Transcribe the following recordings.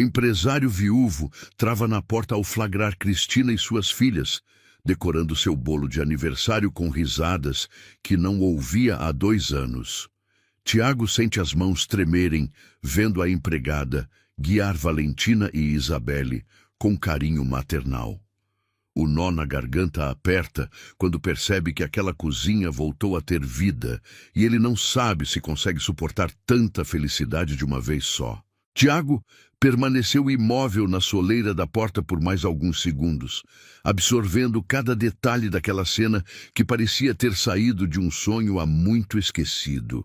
Empresário viúvo trava na porta ao flagrar Cristina e suas filhas, decorando seu bolo de aniversário com risadas que não ouvia há 2 anos. Tiago sente as mãos tremerem, vendo a empregada guiar Valentina e Isabelle com carinho maternal. O nó na garganta aperta quando percebe que aquela cozinha voltou a ter vida e ele não sabe se consegue suportar tanta felicidade de uma vez só. Tiago permaneceu imóvel na soleira da porta por mais alguns segundos, absorvendo cada detalhe daquela cena que parecia ter saído de um sonho há muito esquecido.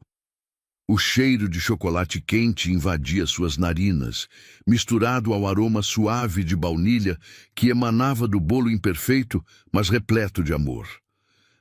O cheiro de chocolate quente invadia suas narinas, misturado ao aroma suave de baunilha que emanava do bolo imperfeito, mas repleto de amor.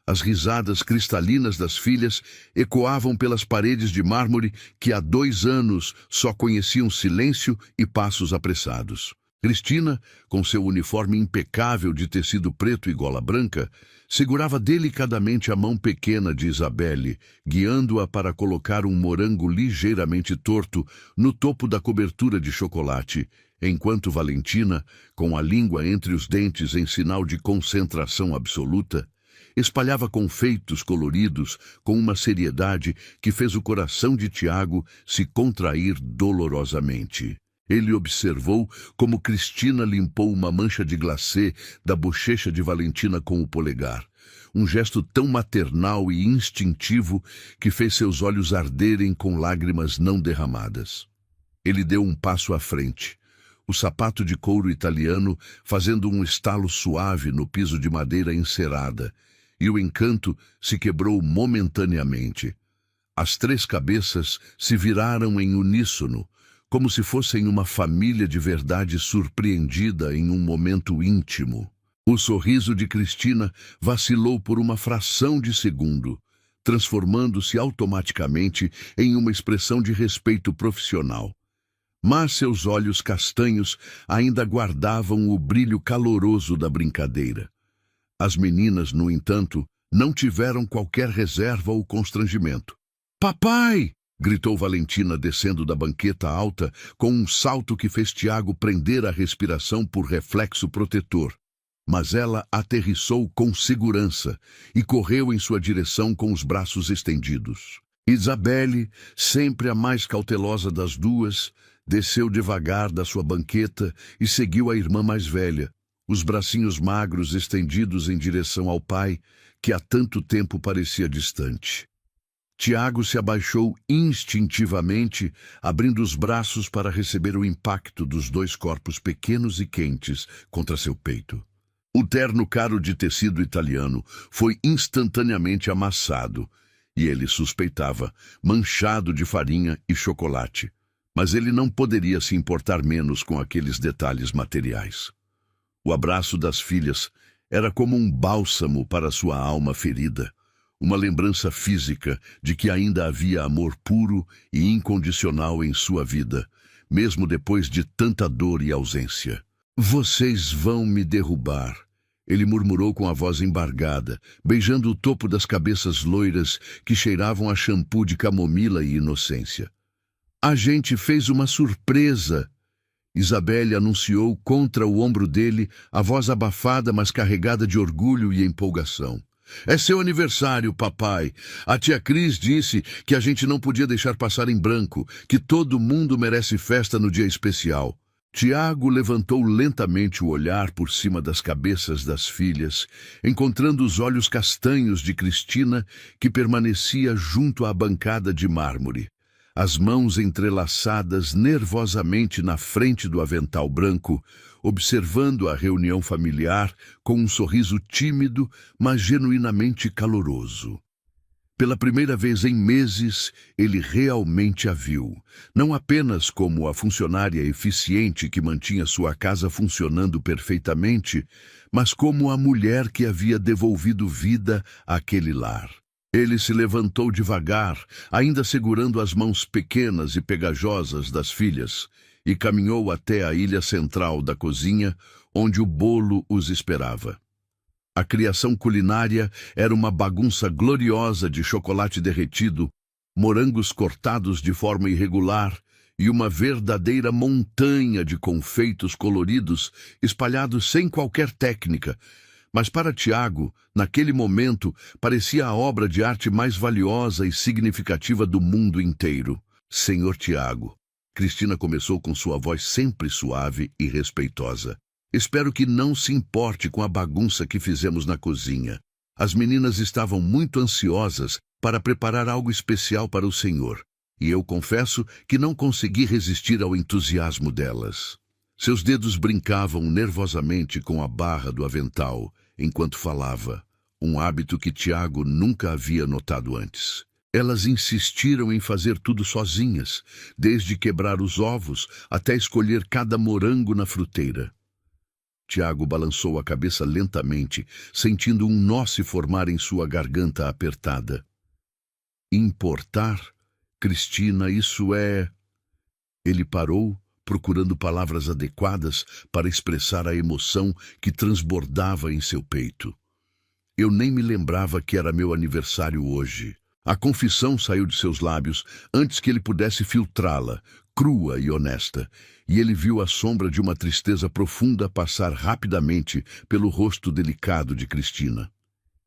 As risadas cristalinas das filhas ecoavam pelas paredes de mármore que há 2 anos só conheciam silêncio e passos apressados. Cristina, com seu uniforme impecável de tecido preto e gola branca, segurava delicadamente a mão pequena de Isabelle, guiando-a para colocar um morango ligeiramente torto no topo da cobertura de chocolate, enquanto Valentina, com a língua entre os dentes em sinal de concentração absoluta, espalhava confeitos coloridos com uma seriedade que fez o coração de Tiago se contrair dolorosamente. Ele observou como Cristina limpou uma mancha de glacê da bochecha de Valentina com o polegar. Um gesto tão maternal e instintivo que fez seus olhos arderem com lágrimas não derramadas. Ele deu um passo à frente, o sapato de couro italiano fazendo um estalo suave no piso de madeira encerada, e o encanto se quebrou momentaneamente. As 3 cabeças se viraram em uníssono, como se fossem uma família de verdade surpreendida em um momento íntimo. O sorriso de Cristina vacilou por uma fração de segundo, transformando-se automaticamente em uma expressão de respeito profissional. Mas seus olhos castanhos ainda guardavam o brilho caloroso da brincadeira. As meninas, no entanto, não tiveram qualquer reserva ou constrangimento. "Papai!" gritou Valentina descendo da banqueta alta com um salto que fez Tiago prender a respiração por reflexo protetor. Mas ela aterrissou com segurança e correu em sua direção com os braços estendidos. Isabelle, sempre a mais cautelosa das duas, desceu devagar da sua banqueta e seguiu a irmã mais velha, os bracinhos magros estendidos em direção ao pai, que há tanto tempo parecia distante. Tiago se abaixou instintivamente, abrindo os braços para receber o impacto dos 2 corpos pequenos e quentes contra seu peito. O terno caro de tecido italiano foi instantaneamente amassado, e ele suspeitava, manchado de farinha e chocolate. Mas ele não poderia se importar menos com aqueles detalhes materiais. O abraço das filhas era como um bálsamo para sua alma ferida, uma lembrança física de que ainda havia amor puro e incondicional em sua vida, mesmo depois de tanta dor e ausência. "Vocês vão me derrubar", ele murmurou com a voz embargada, beijando o topo das cabeças loiras que cheiravam a shampoo de camomila e inocência. "A gente fez uma surpresa", Isabelle anunciou contra o ombro dele, a voz abafada, mas carregada de orgulho e empolgação. "É seu aniversário, papai. A tia Cris disse que a gente não podia deixar passar em branco, que todo mundo merece festa no dia especial." Tiago levantou lentamente o olhar por cima das cabeças das filhas, encontrando os olhos castanhos de Cristina, que permanecia junto à bancada de mármore, as mãos entrelaçadas nervosamente na frente do avental branco, observando a reunião familiar com um sorriso tímido, mas genuinamente caloroso. Pela primeira vez em meses, ele realmente a viu, não apenas como a funcionária eficiente que mantinha sua casa funcionando perfeitamente, mas como a mulher que havia devolvido vida àquele lar. Ele se levantou devagar, ainda segurando as mãos pequenas e pegajosas das filhas, e caminhou até a ilha central da cozinha, onde o bolo os esperava. A criação culinária era uma bagunça gloriosa de chocolate derretido, morangos cortados de forma irregular e uma verdadeira montanha de confeitos coloridos espalhados sem qualquer técnica. Mas para Tiago, naquele momento, parecia a obra de arte mais valiosa e significativa do mundo inteiro. Senhor Tiago, Cristina começou com sua voz sempre suave e respeitosa. Espero que não se importe com a bagunça que fizemos na cozinha. As meninas estavam muito ansiosas para preparar algo especial para o Senhor, e eu confesso que não consegui resistir ao entusiasmo delas. Seus dedos brincavam nervosamente com a barra do avental enquanto falava, um hábito que Tiago nunca havia notado antes. Elas insistiram em fazer tudo sozinhas, desde quebrar os ovos até escolher cada morango na fruteira. Tiago balançou a cabeça lentamente, sentindo um nó se formar em sua garganta apertada. Importar? Cristina, isso é... Ele parou, procurando palavras adequadas para expressar a emoção que transbordava em seu peito. Eu nem me lembrava que era meu aniversário hoje. A confissão saiu de seus lábios antes que ele pudesse filtrá-la, crua e honesta, e ele viu a sombra de uma tristeza profunda passar rapidamente pelo rosto delicado de Cristina.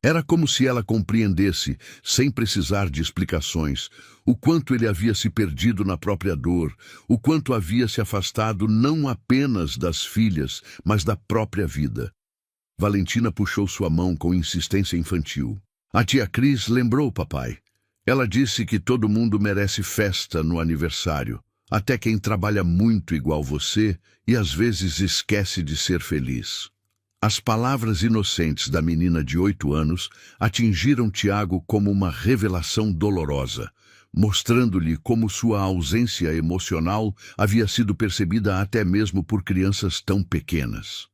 Era como se ela compreendesse, sem precisar de explicações, o quanto ele havia se perdido na própria dor, o quanto havia se afastado não apenas das filhas, mas da própria vida. Valentina puxou sua mão com insistência infantil. A tia Cris lembrou o papai. Ela disse que todo mundo merece festa no aniversário, até quem trabalha muito igual você e às vezes esquece de ser feliz. As palavras inocentes da menina de 8 anos atingiram Tiago como uma revelação dolorosa, mostrando-lhe como sua ausência emocional havia sido percebida até mesmo por crianças tão pequenas.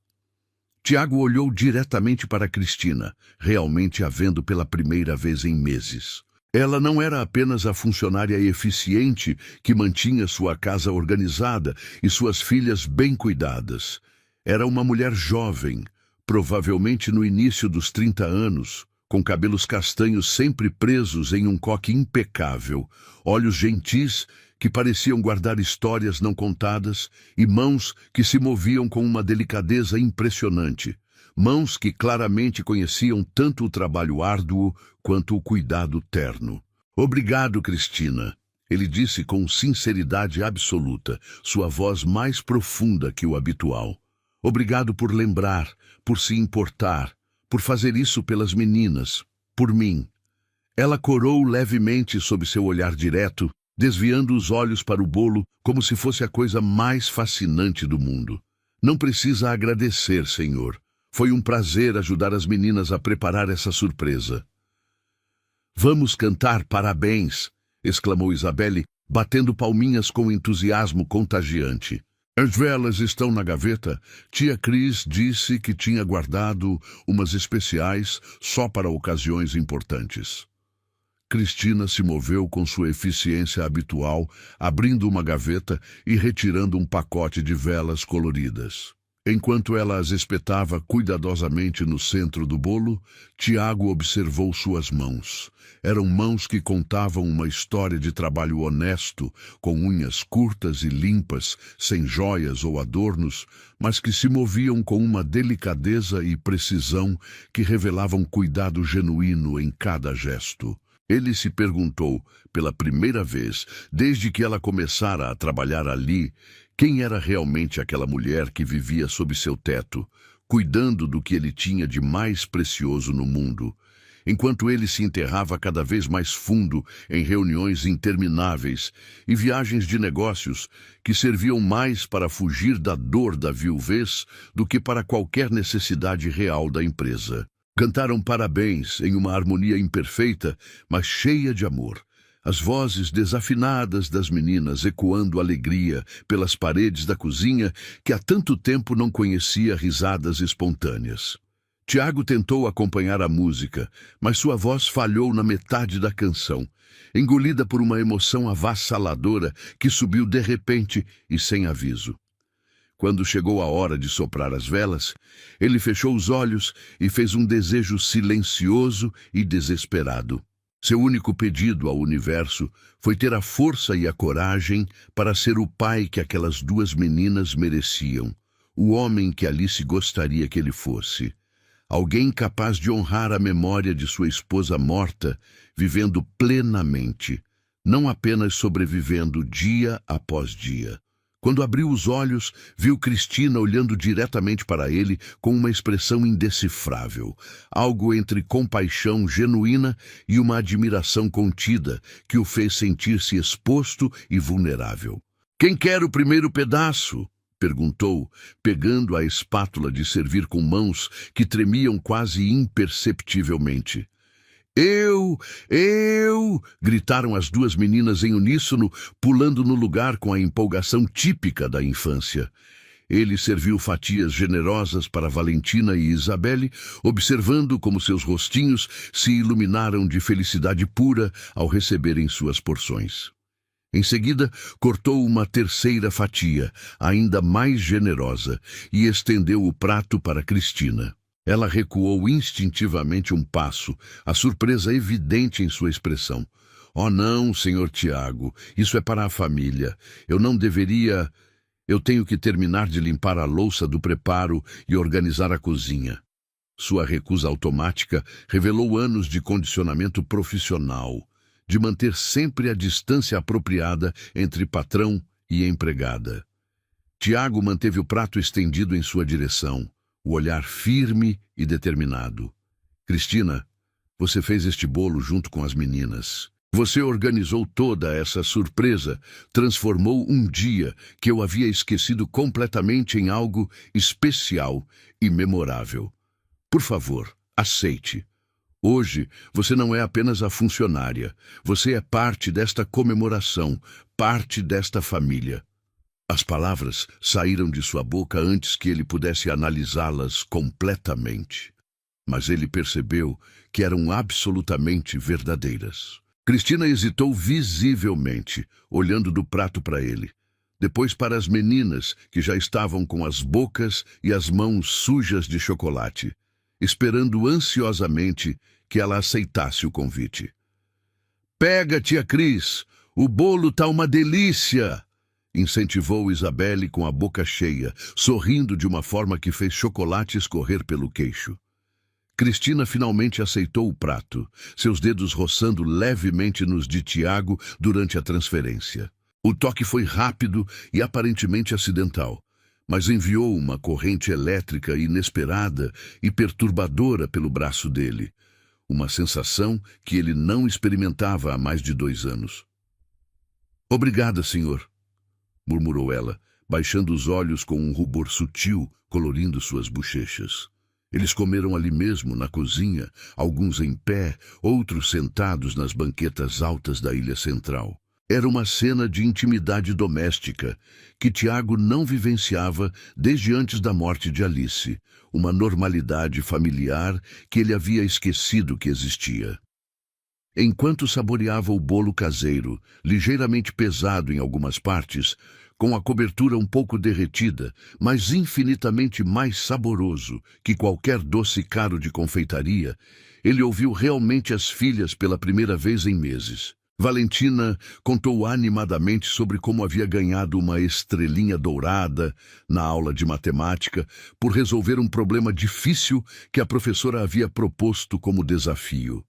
Tiago olhou diretamente para Cristina, realmente a vendo pela primeira vez em meses. Ela não era apenas a funcionária eficiente que mantinha sua casa organizada e suas filhas bem cuidadas. Era uma mulher jovem, provavelmente no início dos 30 anos, com cabelos castanhos sempre presos em um coque impecável, olhos gentis que pareciam guardar histórias não contadas e mãos que se moviam com uma delicadeza impressionante. Mãos que claramente conheciam tanto o trabalho árduo quanto o cuidado terno. Obrigado, Cristina, ele disse com sinceridade absoluta, sua voz mais profunda que o habitual. Obrigado por lembrar, por se importar, por fazer isso pelas meninas, por mim. Ela corou levemente sob seu olhar direto, desviando os olhos para o bolo como se fosse a coisa mais fascinante do mundo. Não precisa agradecer, senhor. Foi um prazer ajudar as meninas a preparar essa surpresa. Vamos cantar parabéns, exclamou Isabelle, batendo palminhas com entusiasmo contagiante. As velas estão na gaveta. Tia Cris disse que tinha guardado umas especiais só para ocasiões importantes. Cristina se moveu com sua eficiência habitual, abrindo uma gaveta e retirando um pacote de velas coloridas. Enquanto ela as espetava cuidadosamente no centro do bolo, Tiago observou suas mãos. Eram mãos que contavam uma história de trabalho honesto, com unhas curtas e limpas, sem joias ou adornos, mas que se moviam com uma delicadeza e precisão que revelavam cuidado genuíno em cada gesto. Ele se perguntou, pela primeira vez, desde que ela começara a trabalhar ali, quem era realmente aquela mulher que vivia sob seu teto, cuidando do que ele tinha de mais precioso no mundo, enquanto ele se enterrava cada vez mais fundo em reuniões intermináveis e viagens de negócios que serviam mais para fugir da dor da viuvez do que para qualquer necessidade real da empresa. Cantaram parabéns em uma harmonia imperfeita, mas cheia de amor. As vozes desafinadas das meninas ecoando alegria pelas paredes da cozinha que há tanto tempo não conhecia risadas espontâneas. Tiago tentou acompanhar a música, mas sua voz falhou na metade da canção, engolida por uma emoção avassaladora que subiu de repente e sem aviso. Quando chegou a hora de soprar as velas, ele fechou os olhos e fez um desejo silencioso e desesperado. Seu único pedido ao universo foi ter a força e a coragem para ser o pai que aquelas duas meninas mereciam, o homem que Alice gostaria que ele fosse. Alguém capaz de honrar a memória de sua esposa morta, vivendo plenamente, não apenas sobrevivendo dia após dia. Quando abriu os olhos, viu Cristina olhando diretamente para ele com uma expressão indecifrável, algo entre compaixão genuína e uma admiração contida que o fez sentir-se exposto e vulnerável. "Quem quer o primeiro pedaço?" perguntou, pegando a espátula de servir com mãos que tremiam quase imperceptivelmente. Eu! Gritaram as duas meninas em uníssono, pulando no lugar com a empolgação típica da infância. Ele serviu fatias generosas para Valentina e Isabelle, observando como seus rostinhos se iluminaram de felicidade pura ao receberem suas porções. Em seguida, cortou uma terceira fatia, ainda mais generosa, e estendeu o prato para Cristina. Ela recuou instintivamente um passo, a surpresa evidente em sua expressão. "Oh não, senhor Tiago, isso é para a família. Eu não deveria... Eu tenho que terminar de limpar a louça do preparo e organizar a cozinha." Sua recusa automática revelou anos de condicionamento profissional, de manter sempre a distância apropriada entre patrão e empregada. Tiago manteve o prato estendido em sua direção, o olhar firme e determinado. "Cristina, você fez este bolo junto com as meninas. Você organizou toda essa surpresa, transformou um dia que eu havia esquecido completamente em algo especial e memorável. Por favor, aceite. Hoje, você não é apenas a funcionária, você é parte desta comemoração, parte desta família." As palavras saíram de sua boca antes que ele pudesse analisá-las completamente. Mas ele percebeu que eram absolutamente verdadeiras. Cristina hesitou visivelmente, olhando do prato para ele. Depois para as meninas, que já estavam com as bocas e as mãos sujas de chocolate, esperando ansiosamente que ela aceitasse o convite. "Pega, tia Cris, o bolo tá uma delícia!" incentivou Isabelle com a boca cheia, sorrindo de uma forma que fez chocolate escorrer pelo queixo. Cristina finalmente aceitou o prato, seus dedos roçando levemente nos de Tiago durante a transferência. O toque foi rápido e aparentemente acidental, mas enviou uma corrente elétrica inesperada e perturbadora pelo braço dele, uma sensação que ele não experimentava há mais de 2 anos. "Obrigada, senhor", murmurou ela, baixando os olhos com um rubor sutil colorindo suas bochechas. Eles comeram ali mesmo, na cozinha, alguns em pé, outros sentados nas banquetas altas da ilha central. Era uma cena de intimidade doméstica que Tiago não vivenciava desde antes da morte de Alice, uma normalidade familiar que ele havia esquecido que existia. Enquanto saboreava o bolo caseiro, ligeiramente pesado em algumas partes, com a cobertura um pouco derretida, mas infinitamente mais saboroso que qualquer doce caro de confeitaria, ele ouviu realmente as filhas pela primeira vez em meses. Valentina contou animadamente sobre como havia ganhado uma estrelinha dourada na aula de matemática por resolver um problema difícil que a professora havia proposto como desafio.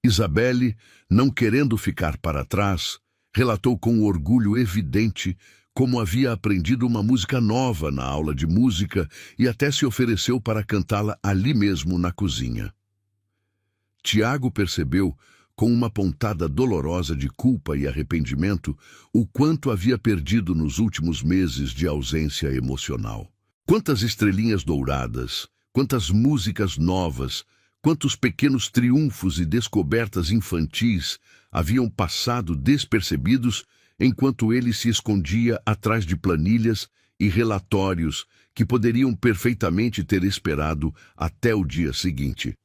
Isabelle, não querendo ficar para trás, relatou com orgulho evidente como havia aprendido uma música nova na aula de música e até se ofereceu para cantá-la ali mesmo na cozinha. Tiago percebeu, com uma pontada dolorosa de culpa e arrependimento, o quanto havia perdido nos últimos meses de ausência emocional. Quantas estrelinhas douradas, quantas músicas novas, quantos pequenos triunfos e descobertas infantis haviam passado despercebidos enquanto ele se escondia atrás de planilhas e relatórios que poderiam perfeitamente ter esperado até o dia seguinte.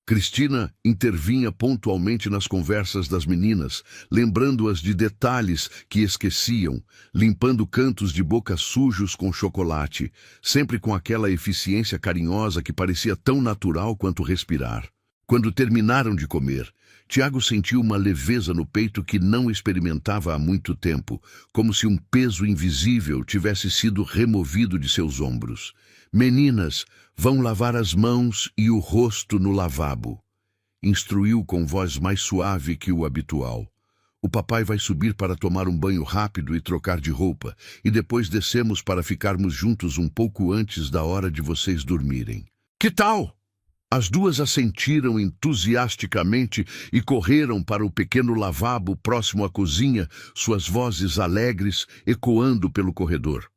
Cristina intervinha pontualmente nas conversas das meninas, lembrando-as de detalhes que esqueciam, limpando cantos de boca sujos com chocolate, sempre com aquela eficiência carinhosa que parecia tão natural quanto respirar. Quando terminaram de comer, Tiago sentiu uma leveza no peito que não experimentava há muito tempo, como se um peso invisível tivesse sido removido de seus ombros. Meninas, vão lavar as mãos e o rosto no lavabo. Instruiu com voz mais suave que o habitual. O papai vai subir para tomar um banho rápido e trocar de roupa, e depois descemos para ficarmos juntos um pouco antes da hora de vocês dormirem. Que tal? As duas assentiram entusiasticamente e correram para o pequeno lavabo próximo à cozinha, suas vozes alegres ecoando pelo corredor.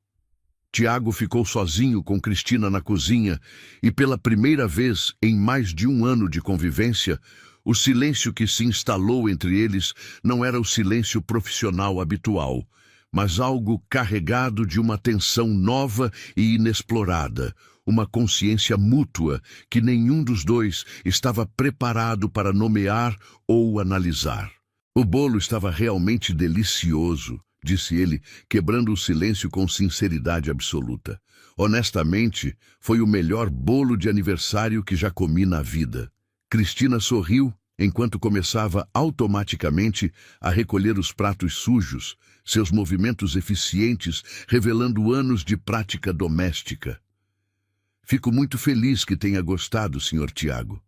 Tiago ficou sozinho com Cristina na cozinha e, pela primeira vez em mais de um ano de convivência, o silêncio que se instalou entre eles não era o silêncio profissional habitual, mas algo carregado de uma tensão nova e inexplorada, uma consciência mútua que nenhum dos dois estava preparado para nomear ou analisar. O bolo estava realmente delicioso, disse ele, quebrando o silêncio com sinceridade absoluta. Honestamente, foi o melhor bolo de aniversário que já comi na vida. Cristina sorriu enquanto começava automaticamente a recolher os pratos sujos, seus movimentos eficientes revelando anos de prática doméstica. Fico muito feliz que tenha gostado, Sr. Tiago.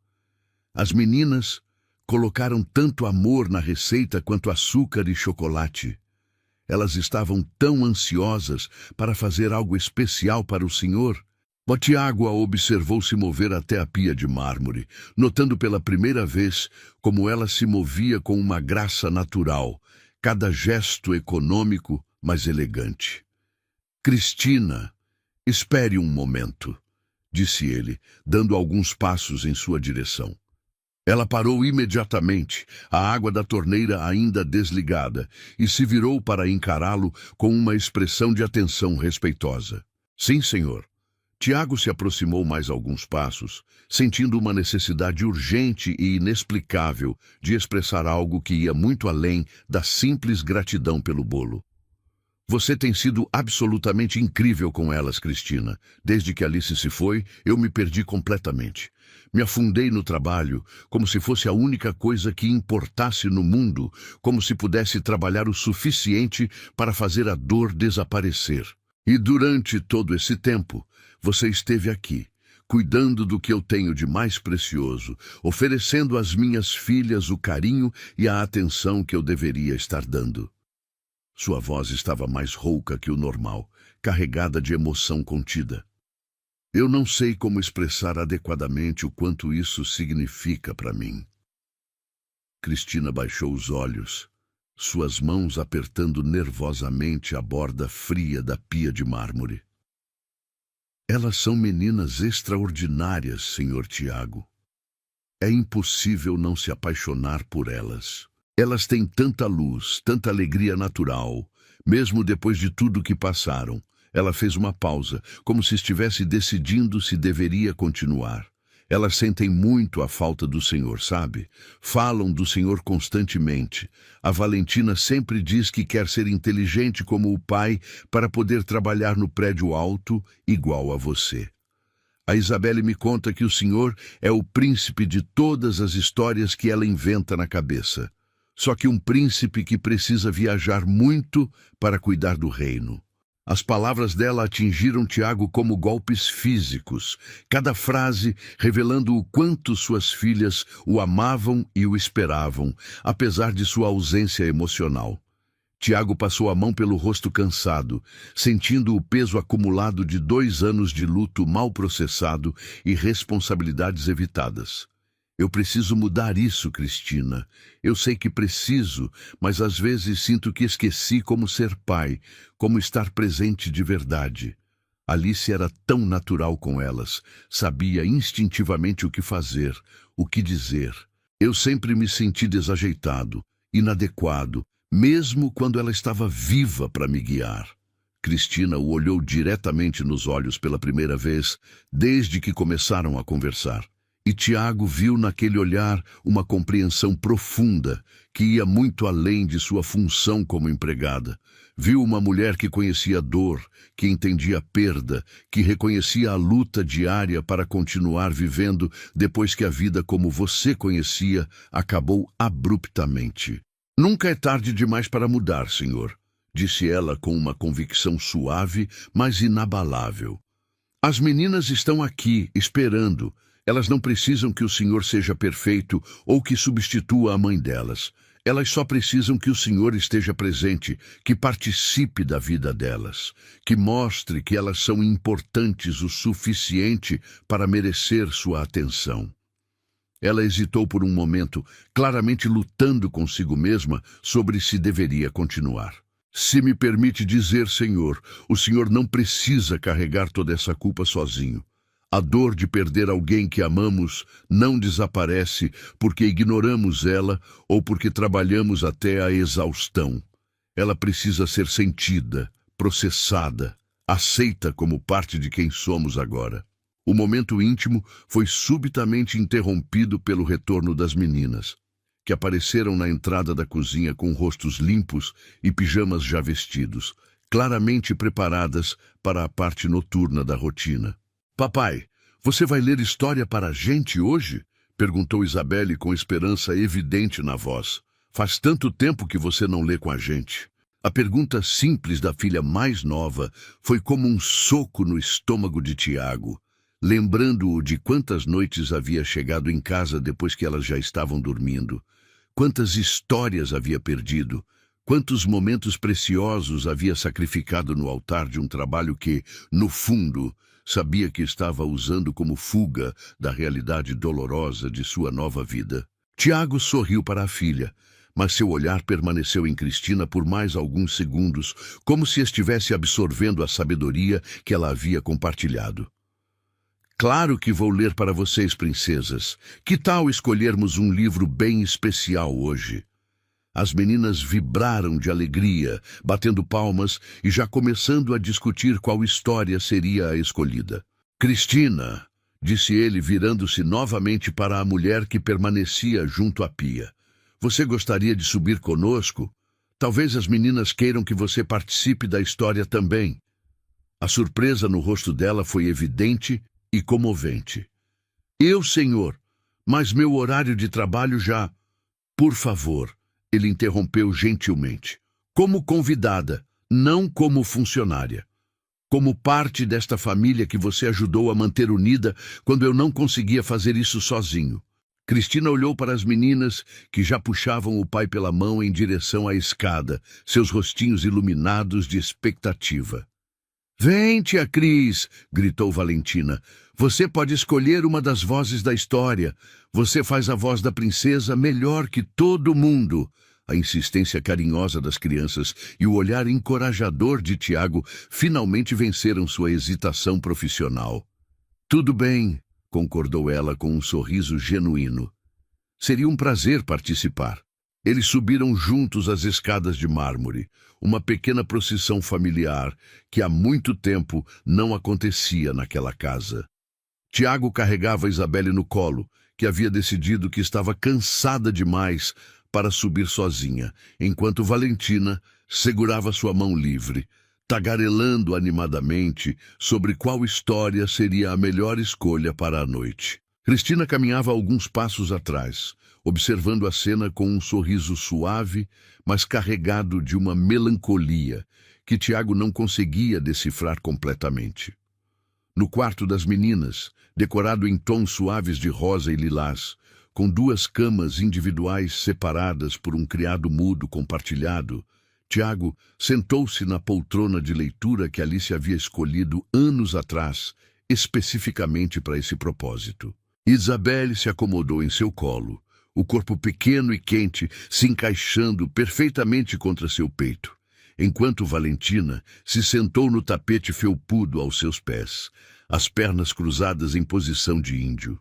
As meninas colocaram tanto amor na receita quanto açúcar e chocolate. Elas estavam tão ansiosas para fazer algo especial para o senhor. O Tiago a observou se mover até a pia de mármore, notando pela primeira vez como ela se movia com uma graça natural, cada gesto econômico, mas elegante. Cristina, espere um momento, disse ele, dando alguns passos em sua direção. Ela parou imediatamente, a água da torneira ainda desligada, e se virou para encará-lo com uma expressão de atenção respeitosa. Sim, senhor. Tiago se aproximou mais alguns passos, sentindo uma necessidade urgente e inexplicável de expressar algo que ia muito além da simples gratidão pelo bolo. Você tem sido absolutamente incrível com elas, Cristina. Desde que Alice se foi, eu me perdi completamente. Me afundei no trabalho, como se fosse a única coisa que importasse no mundo, como se pudesse trabalhar o suficiente para fazer a dor desaparecer. E durante todo esse tempo, você esteve aqui, cuidando do que eu tenho de mais precioso, oferecendo às minhas filhas o carinho e a atenção que eu deveria estar dando. Sua voz estava mais rouca que o normal, carregada de emoção contida. Eu não sei como expressar adequadamente o quanto isso significa para mim. Cristina baixou os olhos, suas mãos apertando nervosamente a borda fria da pia de mármore. Elas são meninas extraordinárias, Sr. Tiago. É impossível não se apaixonar por elas. Elas têm tanta luz, tanta alegria natural, mesmo depois de tudo que passaram. Ela fez uma pausa, como se estivesse decidindo se deveria continuar. Elas sentem muito a falta do Senhor, sabe? Falam do Senhor constantemente. A Valentina sempre diz que quer ser inteligente como o pai para poder trabalhar no prédio alto igual a você. A Isabelle me conta que o Senhor é o príncipe de todas as histórias que ela inventa na cabeça. Só que um príncipe que precisa viajar muito para cuidar do reino. As palavras dela atingiram Tiago como golpes físicos, cada frase revelando o quanto suas filhas o amavam e o esperavam, apesar de sua ausência emocional. Tiago passou a mão pelo rosto cansado, sentindo o peso acumulado de 2 anos de luto mal processado e responsabilidades evitadas. Eu preciso mudar isso, Cristina. Eu sei que preciso, mas às vezes sinto que esqueci como ser pai, como estar presente de verdade. Alice era tão natural com elas, sabia instintivamente o que fazer, o que dizer. Eu sempre me senti desajeitado, inadequado, mesmo quando ela estava viva para me guiar. Cristina o olhou diretamente nos olhos pela primeira vez, desde que começaram a conversar. E Tiago viu naquele olhar uma compreensão profunda que ia muito além de sua função como empregada. Viu uma mulher que conhecia a dor, que entendia a perda, que reconhecia a luta diária para continuar vivendo depois que a vida como você conhecia acabou abruptamente. Nunca é tarde demais para mudar, senhor, disse ela com uma convicção suave, mas inabalável. As meninas estão aqui, esperando. Elas não precisam que o senhor seja perfeito ou que substitua a mãe delas. Elas só precisam que o senhor esteja presente, que participe da vida delas, que mostre que elas são importantes o suficiente para merecer sua atenção. Ela hesitou por um momento, claramente lutando consigo mesma sobre se deveria continuar. Se me permite dizer, senhor, o senhor não precisa carregar toda essa culpa sozinho. A dor de perder alguém que amamos não desaparece porque ignoramos ela ou porque trabalhamos até a exaustão. Ela precisa ser sentida, processada, aceita como parte de quem somos agora. O momento íntimo foi subitamente interrompido pelo retorno das meninas, que apareceram na entrada da cozinha com rostos limpos e pijamas já vestidos, claramente preparadas para a parte noturna da rotina. Papai, você vai ler história para a gente hoje? Perguntou Isabelle com esperança evidente na voz. Faz tanto tempo que você não lê com a gente. A pergunta simples da filha mais nova foi como um soco no estômago de Tiago, lembrando-o de quantas noites havia chegado em casa depois que elas já estavam dormindo, quantas histórias havia perdido, quantos momentos preciosos havia sacrificado no altar de um trabalho que, no fundo, sabia que estava usando como fuga da realidade dolorosa de sua nova vida. Tiago sorriu para a filha, mas seu olhar permaneceu em Cristina por mais alguns segundos, como se estivesse absorvendo a sabedoria que ela havia compartilhado. Claro que vou ler para vocês, princesas. Que tal escolhermos um livro bem especial hoje? As meninas vibraram de alegria, batendo palmas e já começando a discutir qual história seria a escolhida. Cristina, disse ele virando-se novamente para a mulher que permanecia junto à pia. Você gostaria de subir conosco? Talvez as meninas queiram que você participe da história também. A surpresa no rosto dela foi evidente e comovente. Eu, senhor, mas meu horário de trabalho já... Por favor, ele interrompeu gentilmente. Como convidada, não como funcionária. Como parte desta família que você ajudou a manter unida quando eu não conseguia fazer isso sozinho. Cristina olhou para as meninas que já puxavam o pai pela mão em direção à escada, seus rostinhos iluminados de expectativa. Vem, tia Cris, gritou Valentina. Você pode escolher uma das vozes da história. Você faz a voz da princesa melhor que todo mundo. A insistência carinhosa das crianças e o olhar encorajador de Tiago finalmente venceram sua hesitação profissional. Tudo bem, concordou ela com um sorriso genuíno. Seria um prazer participar. Eles subiram juntos as escadas de mármore, uma pequena procissão familiar que há muito tempo não acontecia naquela casa. Tiago carregava Isabelle no colo, que havia decidido que estava cansada demais para subir sozinha, enquanto Valentina segurava sua mão livre, tagarelando animadamente sobre qual história seria a melhor escolha para a noite. Cristina caminhava alguns passos atrás, observando a cena com um sorriso suave, mas carregado de uma melancolia que Tiago não conseguia decifrar completamente. No quarto das meninas, decorado em tons suaves de rosa e lilás, com duas camas individuais separadas por um criado mudo compartilhado, Tiago sentou-se na poltrona de leitura que Alice havia escolhido anos atrás, especificamente para esse propósito. Isabelle se acomodou em seu colo, o corpo pequeno e quente se encaixando perfeitamente contra seu peito, enquanto Valentina se sentou no tapete felpudo aos seus pés, as pernas cruzadas em posição de índio.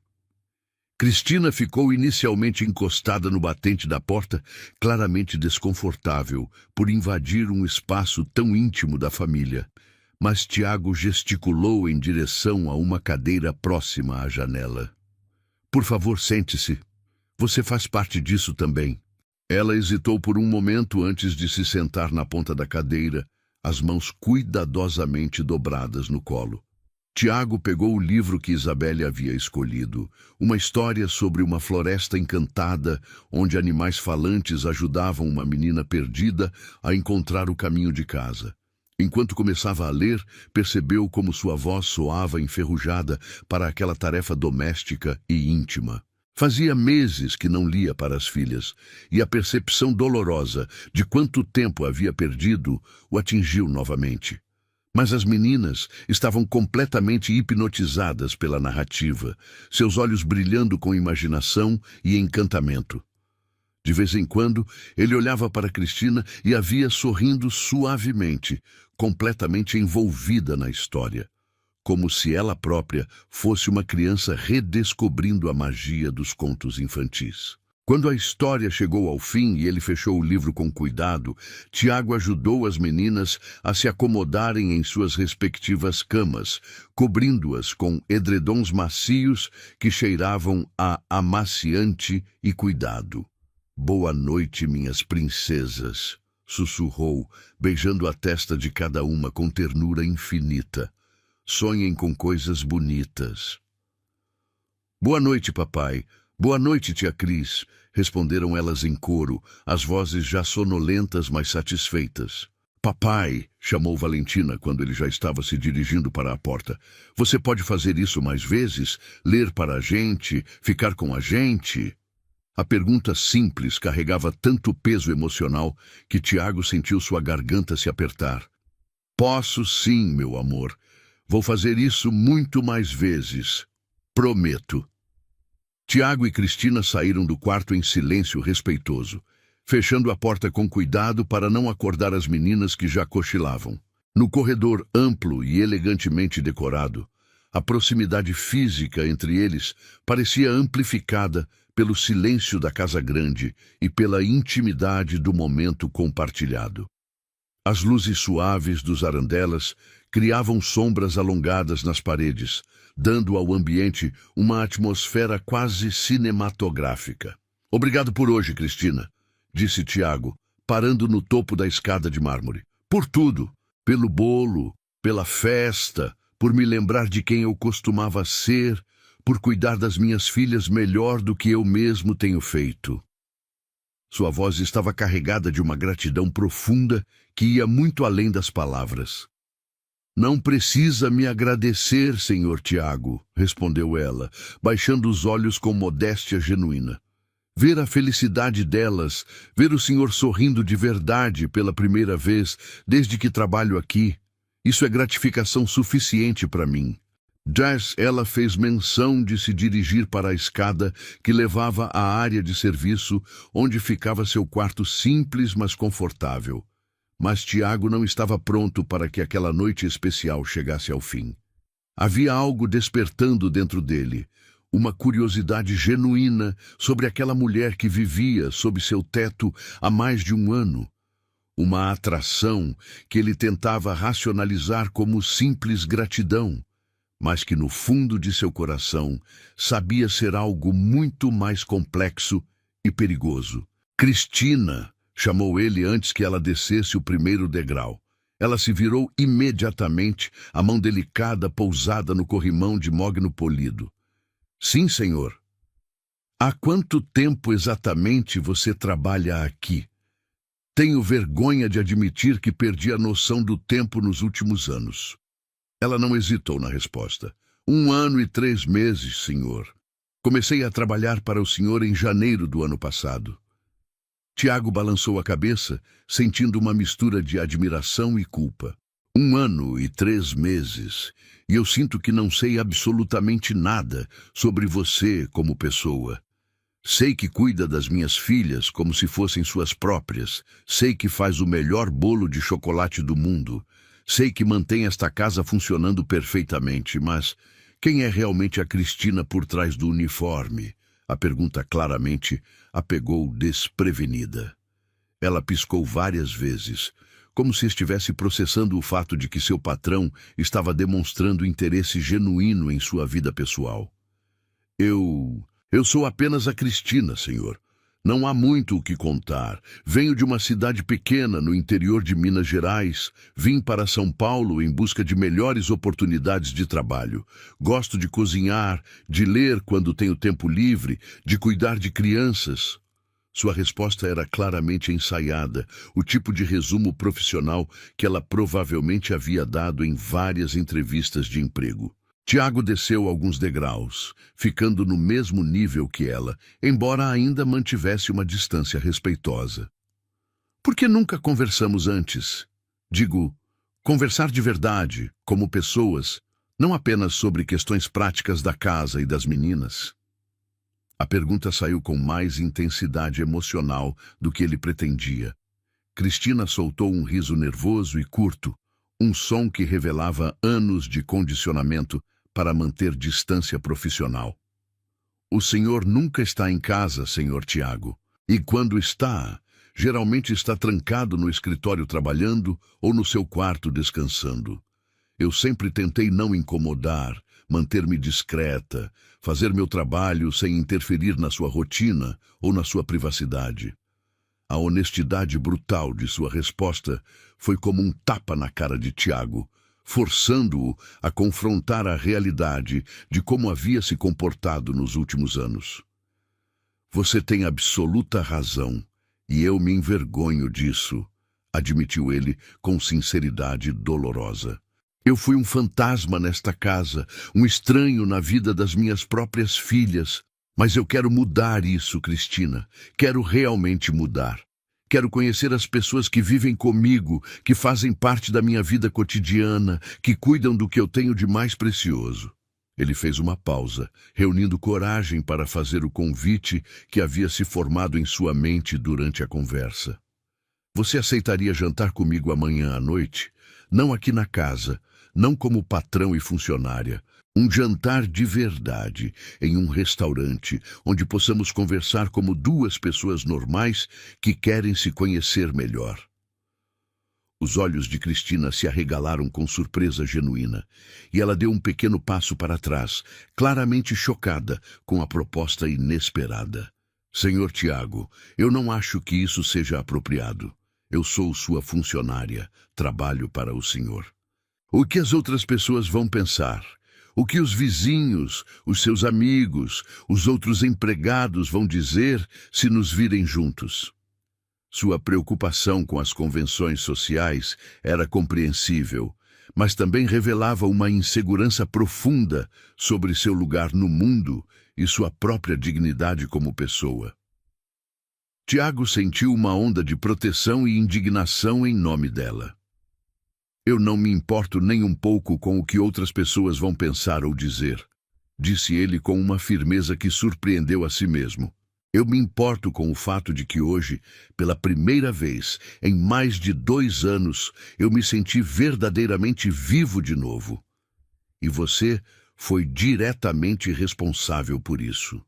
Cristina ficou inicialmente encostada no batente da porta, claramente desconfortável por invadir um espaço tão íntimo da família, mas Tiago gesticulou em direção a uma cadeira próxima à janela. Por favor, sente-se. Você faz parte disso também. Ela hesitou por um momento antes de se sentar na ponta da cadeira, as mãos cuidadosamente dobradas no colo. Tiago pegou o livro que Isabelle havia escolhido, uma história sobre uma floresta encantada, onde animais falantes ajudavam uma menina perdida a encontrar o caminho de casa. Enquanto começava a ler, percebeu como sua voz soava enferrujada para aquela tarefa doméstica e íntima. Fazia meses que não lia para as filhas, e a percepção dolorosa de quanto tempo havia perdido o atingiu novamente. Mas as meninas estavam completamente hipnotizadas pela narrativa, seus olhos brilhando com imaginação e encantamento. De vez em quando, ele olhava para Cristina e a via sorrindo suavemente, completamente envolvida na história, como se ela própria fosse uma criança redescobrindo a magia dos contos infantis. Quando a história chegou ao fim e ele fechou o livro com cuidado, Tiago ajudou as meninas a se acomodarem em suas respectivas camas, cobrindo-as com edredons macios que cheiravam a amaciante e cuidado. "Boa noite, minhas princesas", sussurrou, beijando a testa de cada uma com ternura infinita. "Sonhem com coisas bonitas." "Boa noite, papai. Boa noite, tia Cris", responderam elas em coro, as vozes já sonolentas, mas satisfeitas. "Papai", chamou Valentina quando ele já estava se dirigindo para a porta, "você pode fazer isso mais vezes? Ler para a gente? Ficar com a gente?" A pergunta simples carregava tanto peso emocional que Tiago sentiu sua garganta se apertar. "Posso sim, meu amor. Vou fazer isso muito mais vezes. Prometo." Tiago e Cristina saíram do quarto em silêncio respeitoso, fechando a porta com cuidado para não acordar as meninas que já cochilavam. No corredor amplo e elegantemente decorado, a proximidade física entre eles parecia amplificada pelo silêncio da casa grande e pela intimidade do momento compartilhado. As luzes suaves dos arandelas criavam sombras alongadas nas paredes, dando ao ambiente uma atmosfera quase cinematográfica. "Obrigado por hoje, Cristina", disse Tiago, parando no topo da escada de mármore. "Por tudo, pelo bolo, pela festa, por me lembrar de quem eu costumava ser, por cuidar das minhas filhas melhor do que eu mesmo tenho feito." Sua voz estava carregada de uma gratidão profunda que ia muito além das palavras. "Não precisa me agradecer, senhor Tiago", respondeu ela, baixando os olhos com modéstia genuína. "Ver a felicidade delas, ver o senhor sorrindo de verdade pela primeira vez desde que trabalho aqui, isso é gratificação suficiente para mim." Ela fez menção de se dirigir para a escada que levava à área de serviço, onde ficava seu quarto simples, mas confortável. Mas Tiago não estava pronto para que aquela noite especial chegasse ao fim. Havia algo despertando dentro dele, uma curiosidade genuína sobre aquela mulher que vivia sob seu teto há mais de um ano. Uma atração que ele tentava racionalizar como simples gratidão, mas que no fundo de seu coração sabia ser algo muito mais complexo e perigoso. "Cristina", chamou ele antes que ela descesse o primeiro degrau. Ela se virou imediatamente, a mão delicada pousada no corrimão de mogno polido. "Sim, senhor." "Há quanto tempo exatamente você trabalha aqui?" "Tenho vergonha de admitir que perdi a noção do tempo nos últimos anos." Ela não hesitou na resposta. 1 ano e 3 meses, senhor. Comecei a trabalhar para o senhor em janeiro do ano passado." Tiago balançou a cabeça, sentindo uma mistura de admiração e culpa. 1 ano e 3 meses, e eu sinto que não sei absolutamente nada sobre você como pessoa. Sei que cuida das minhas filhas como se fossem suas próprias. Sei que faz o melhor bolo de chocolate do mundo. Sei que mantém esta casa funcionando perfeitamente, mas quem é realmente a Cristina por trás do uniforme? A pergunta claramente a pegou desprevenida. Ela piscou várias vezes, como se estivesse processando o fato de que seu patrão estava demonstrando interesse genuíno em sua vida pessoal. Eu sou apenas a Cristina, senhor. Não há muito o que contar. Venho de uma cidade pequena no interior de Minas Gerais. Vim para São Paulo em busca de melhores oportunidades de trabalho. Gosto de cozinhar, de ler quando tenho tempo livre, de cuidar de crianças. Sua resposta era claramente ensaiada, o tipo de resumo profissional que ela provavelmente havia dado em várias entrevistas de emprego. Tiago desceu alguns degraus, ficando no mesmo nível que ela, embora ainda mantivesse uma distância respeitosa. Por que nunca conversamos antes? Digo, conversar de verdade, como pessoas, não apenas sobre questões práticas da casa e das meninas. A pergunta saiu com mais intensidade emocional do que ele pretendia. Cristina soltou um riso nervoso e curto, um som que revelava anos de condicionamento para manter distância profissional. O senhor nunca está em casa, senhor Tiago. E quando está, geralmente está trancado no escritório trabalhando ou no seu quarto descansando. Eu sempre tentei não incomodar, manter-me discreta, fazer meu trabalho sem interferir na sua rotina ou na sua privacidade. A honestidade brutal de sua resposta foi como um tapa na cara de Tiago, forçando-o a confrontar a realidade de como havia se comportado nos últimos anos. Você tem absoluta razão, e eu me envergonho disso, admitiu ele com sinceridade dolorosa. Eu fui um fantasma nesta casa, um estranho na vida das minhas próprias filhas. Mas eu quero mudar isso, Cristina. Quero realmente mudar. Quero conhecer as pessoas que vivem comigo, que fazem parte da minha vida cotidiana, que cuidam do que eu tenho de mais precioso. Ele fez uma pausa, reunindo coragem para fazer o convite que havia se formado em sua mente durante a conversa. Você aceitaria jantar comigo amanhã à noite? Não aqui na casa, não como patrão e funcionária. Um jantar de verdade, em um restaurante, onde possamos conversar como duas pessoas normais que querem se conhecer melhor. Os olhos de Cristina se arregalaram com surpresa genuína, e ela deu um pequeno passo para trás, claramente chocada com a proposta inesperada. Senhor Tiago, eu não acho que isso seja apropriado. Eu sou sua funcionária, trabalho para o senhor. O que as outras pessoas vão pensar? O que os vizinhos, os seus amigos, os outros empregados vão dizer se nos virem juntos? Sua preocupação com as convenções sociais era compreensível, mas também revelava uma insegurança profunda sobre seu lugar no mundo e sua própria dignidade como pessoa. Tiago sentiu uma onda de proteção e indignação em nome dela. Eu não me importo nem um pouco com o que outras pessoas vão pensar ou dizer, disse ele com uma firmeza que surpreendeu a si mesmo. Eu me importo com o fato de que hoje, pela primeira vez em mais de 2 anos, eu me senti verdadeiramente vivo de novo. E você foi diretamente responsável por isso.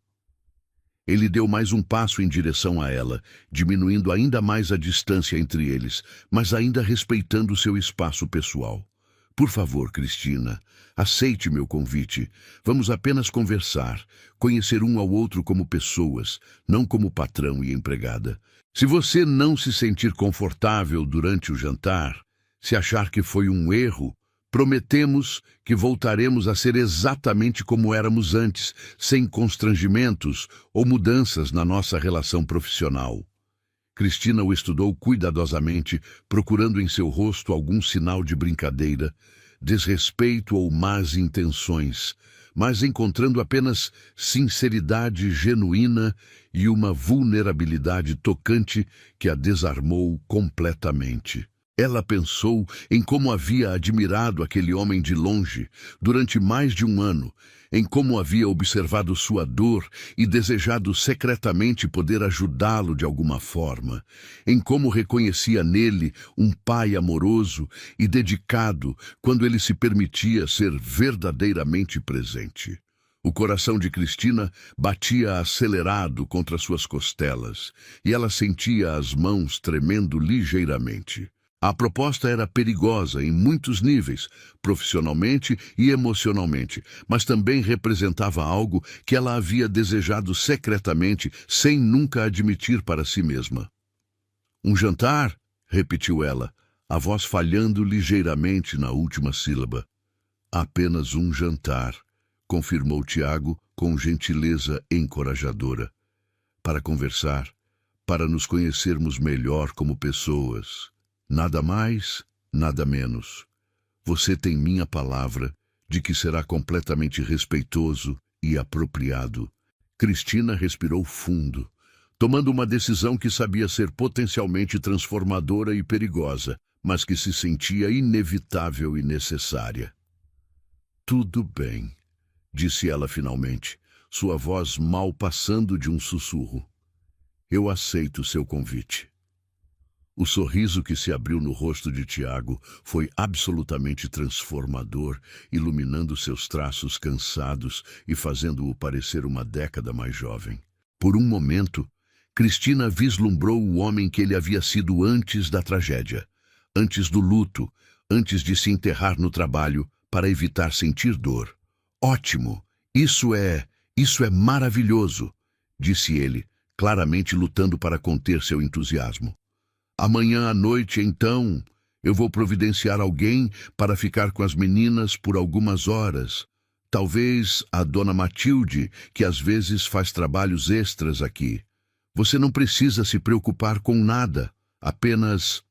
Ele deu mais um passo em direção a ela, diminuindo ainda mais a distância entre eles, mas ainda respeitando seu espaço pessoal. Por favor, Cristina, aceite meu convite. Vamos apenas conversar, conhecer um ao outro como pessoas, não como patrão e empregada. Se você não se sentir confortável durante o jantar, se achar que foi um erro, prometemos que voltaremos a ser exatamente como éramos antes, sem constrangimentos ou mudanças na nossa relação profissional. Cristina o estudou cuidadosamente, procurando em seu rosto algum sinal de brincadeira, desrespeito ou más intenções, mas encontrando apenas sinceridade genuína e uma vulnerabilidade tocante que a desarmou completamente. Ela pensou em como havia admirado aquele homem de longe durante mais de 1 ano, em como havia observado sua dor e desejado secretamente poder ajudá-lo de alguma forma, em como reconhecia nele um pai amoroso e dedicado quando ele se permitia ser verdadeiramente presente. O coração de Cristina batia acelerado contra suas costelas e ela sentia as mãos tremendo ligeiramente. A proposta era perigosa em muitos níveis, profissionalmente e emocionalmente, mas também representava algo que ela havia desejado secretamente, sem nunca admitir para si mesma. Um jantar? Repetiu ela, a voz falhando ligeiramente na última sílaba. Apenas um jantar, confirmou Tiago com gentileza encorajadora. Para conversar, para nos conhecermos melhor como pessoas. Nada mais, nada menos. Você tem minha palavra de que será completamente respeitoso e apropriado. Cristina respirou fundo, tomando uma decisão que sabia ser potencialmente transformadora e perigosa, mas que se sentia inevitável e necessária. Tudo bem, disse ela finalmente, sua voz mal passando de um sussurro. Eu aceito seu convite. O sorriso que se abriu no rosto de Tiago foi absolutamente transformador, iluminando seus traços cansados e fazendo-o parecer uma década mais jovem. Por um momento, Cristina vislumbrou o homem que ele havia sido antes da tragédia, antes do luto, antes de se enterrar no trabalho para evitar sentir dor. Ótimo! Isso é maravilhoso, disse ele, claramente lutando para conter seu entusiasmo. Amanhã à noite, então, eu vou providenciar alguém para ficar com as meninas por algumas horas. Talvez a dona Matilde, que às vezes faz trabalhos extras aqui. Você não precisa se preocupar com nada. Apenas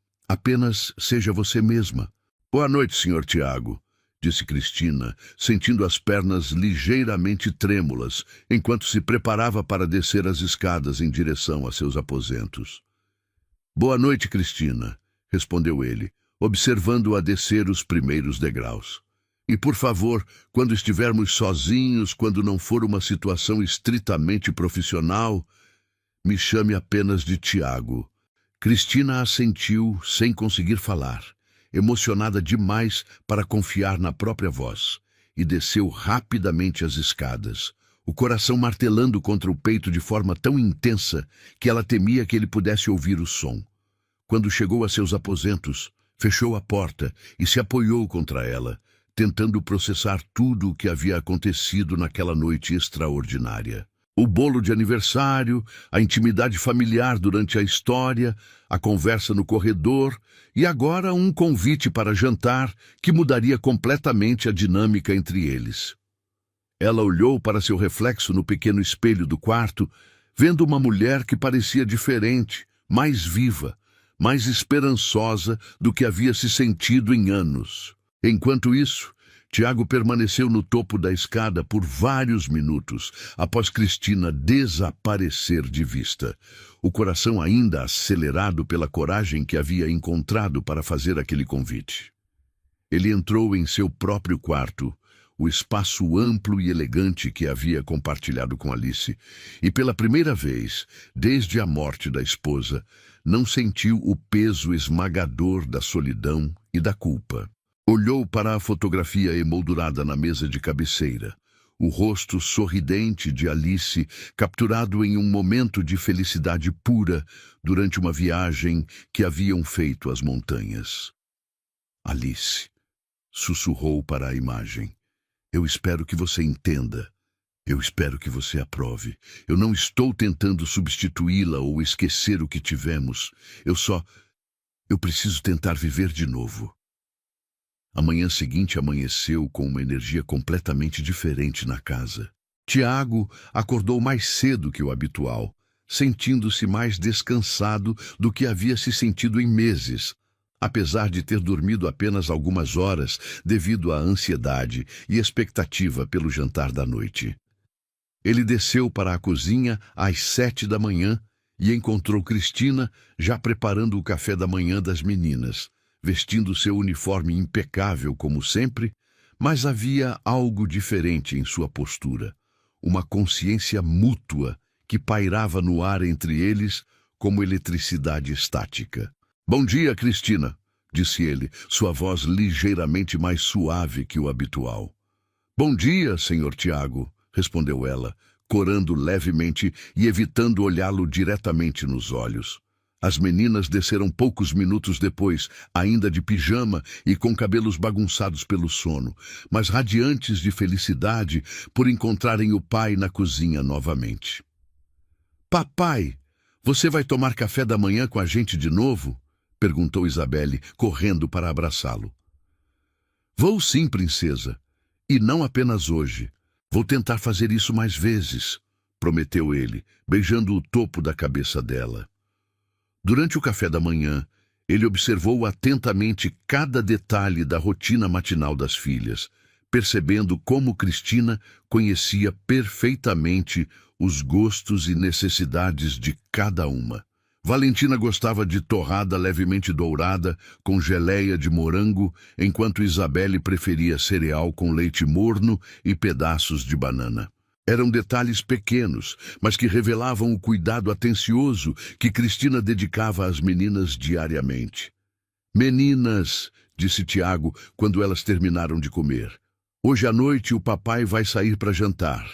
seja você mesma. Boa noite, senhor Tiago, disse Cristina, sentindo as pernas ligeiramente trêmulas, enquanto se preparava para descer as escadas em direção a seus aposentos. Boa noite, Cristina, respondeu ele, observando-a descer os primeiros degraus. E, por favor, quando estivermos sozinhos, quando não for uma situação estritamente profissional, me chame apenas de Tiago. Cristina assentiu sem conseguir falar, emocionada demais para confiar na própria voz, e desceu rapidamente as escadas, o coração martelando contra o peito de forma tão intensa que ela temia que ele pudesse ouvir o som. Quando chegou a seus aposentos, fechou a porta e se apoiou contra ela, tentando processar tudo o que havia acontecido naquela noite extraordinária. O bolo de aniversário, a intimidade familiar durante a história, a conversa no corredor e agora um convite para jantar que mudaria completamente a dinâmica entre eles. Ela olhou para seu reflexo no pequeno espelho do quarto, vendo uma mulher que parecia diferente, mais viva, mais esperançosa do que havia se sentido em anos. Enquanto isso, Tiago permaneceu no topo da escada por vários minutos, após Cristina desaparecer de vista, o coração ainda acelerado pela coragem que havia encontrado para fazer aquele convite. Ele entrou em seu próprio quarto, o espaço amplo e elegante que havia compartilhado com Alice, e pela primeira vez, desde a morte da esposa, não sentiu o peso esmagador da solidão e da culpa. Olhou para a fotografia emoldurada na mesa de cabeceira, o rosto sorridente de Alice, capturado em um momento de felicidade pura durante uma viagem que haviam feito às montanhas. Alice, sussurrou para a imagem. Eu espero que você entenda. Eu espero que você aprove. Eu não estou tentando substituí-la ou esquecer o que tivemos. Eu preciso tentar viver de novo. A manhã seguinte amanheceu com uma energia completamente diferente na casa. Tiago acordou mais cedo que o habitual, sentindo-se mais descansado do que havia se sentido em meses, apesar de ter dormido apenas algumas horas devido à ansiedade e expectativa pelo jantar da noite. Ele desceu para a cozinha às 7 da manhã e encontrou Cristina já preparando o café da manhã das meninas, vestindo seu uniforme impecável como sempre, mas havia algo diferente em sua postura, uma consciência mútua que pairava no ar entre eles como eletricidade estática. Bom dia, Cristina, disse ele, sua voz ligeiramente mais suave que o habitual. Bom dia, senhor Tiago, respondeu ela, corando levemente e evitando olhá-lo diretamente nos olhos. As meninas desceram poucos minutos depois, ainda de pijama e com cabelos bagunçados pelo sono, mas radiantes de felicidade por encontrarem o pai na cozinha novamente. Papai, você vai tomar café da manhã com a gente de novo? Perguntou Isabelle, correndo para abraçá-lo. Vou sim, princesa. E não apenas hoje. Vou tentar fazer isso mais vezes, prometeu ele, beijando o topo da cabeça dela. Durante o café da manhã, ele observou atentamente cada detalhe da rotina matinal das filhas, percebendo como Cristina conhecia perfeitamente os gostos e necessidades de cada uma. Valentina gostava de torrada levemente dourada com geleia de morango, enquanto Isabelle preferia cereal com leite morno e pedaços de banana. Eram detalhes pequenos, mas que revelavam o cuidado atencioso que Cristina dedicava às meninas diariamente. Meninas, disse Tiago quando elas terminaram de comer. Hoje à noite o papai vai sair para jantar.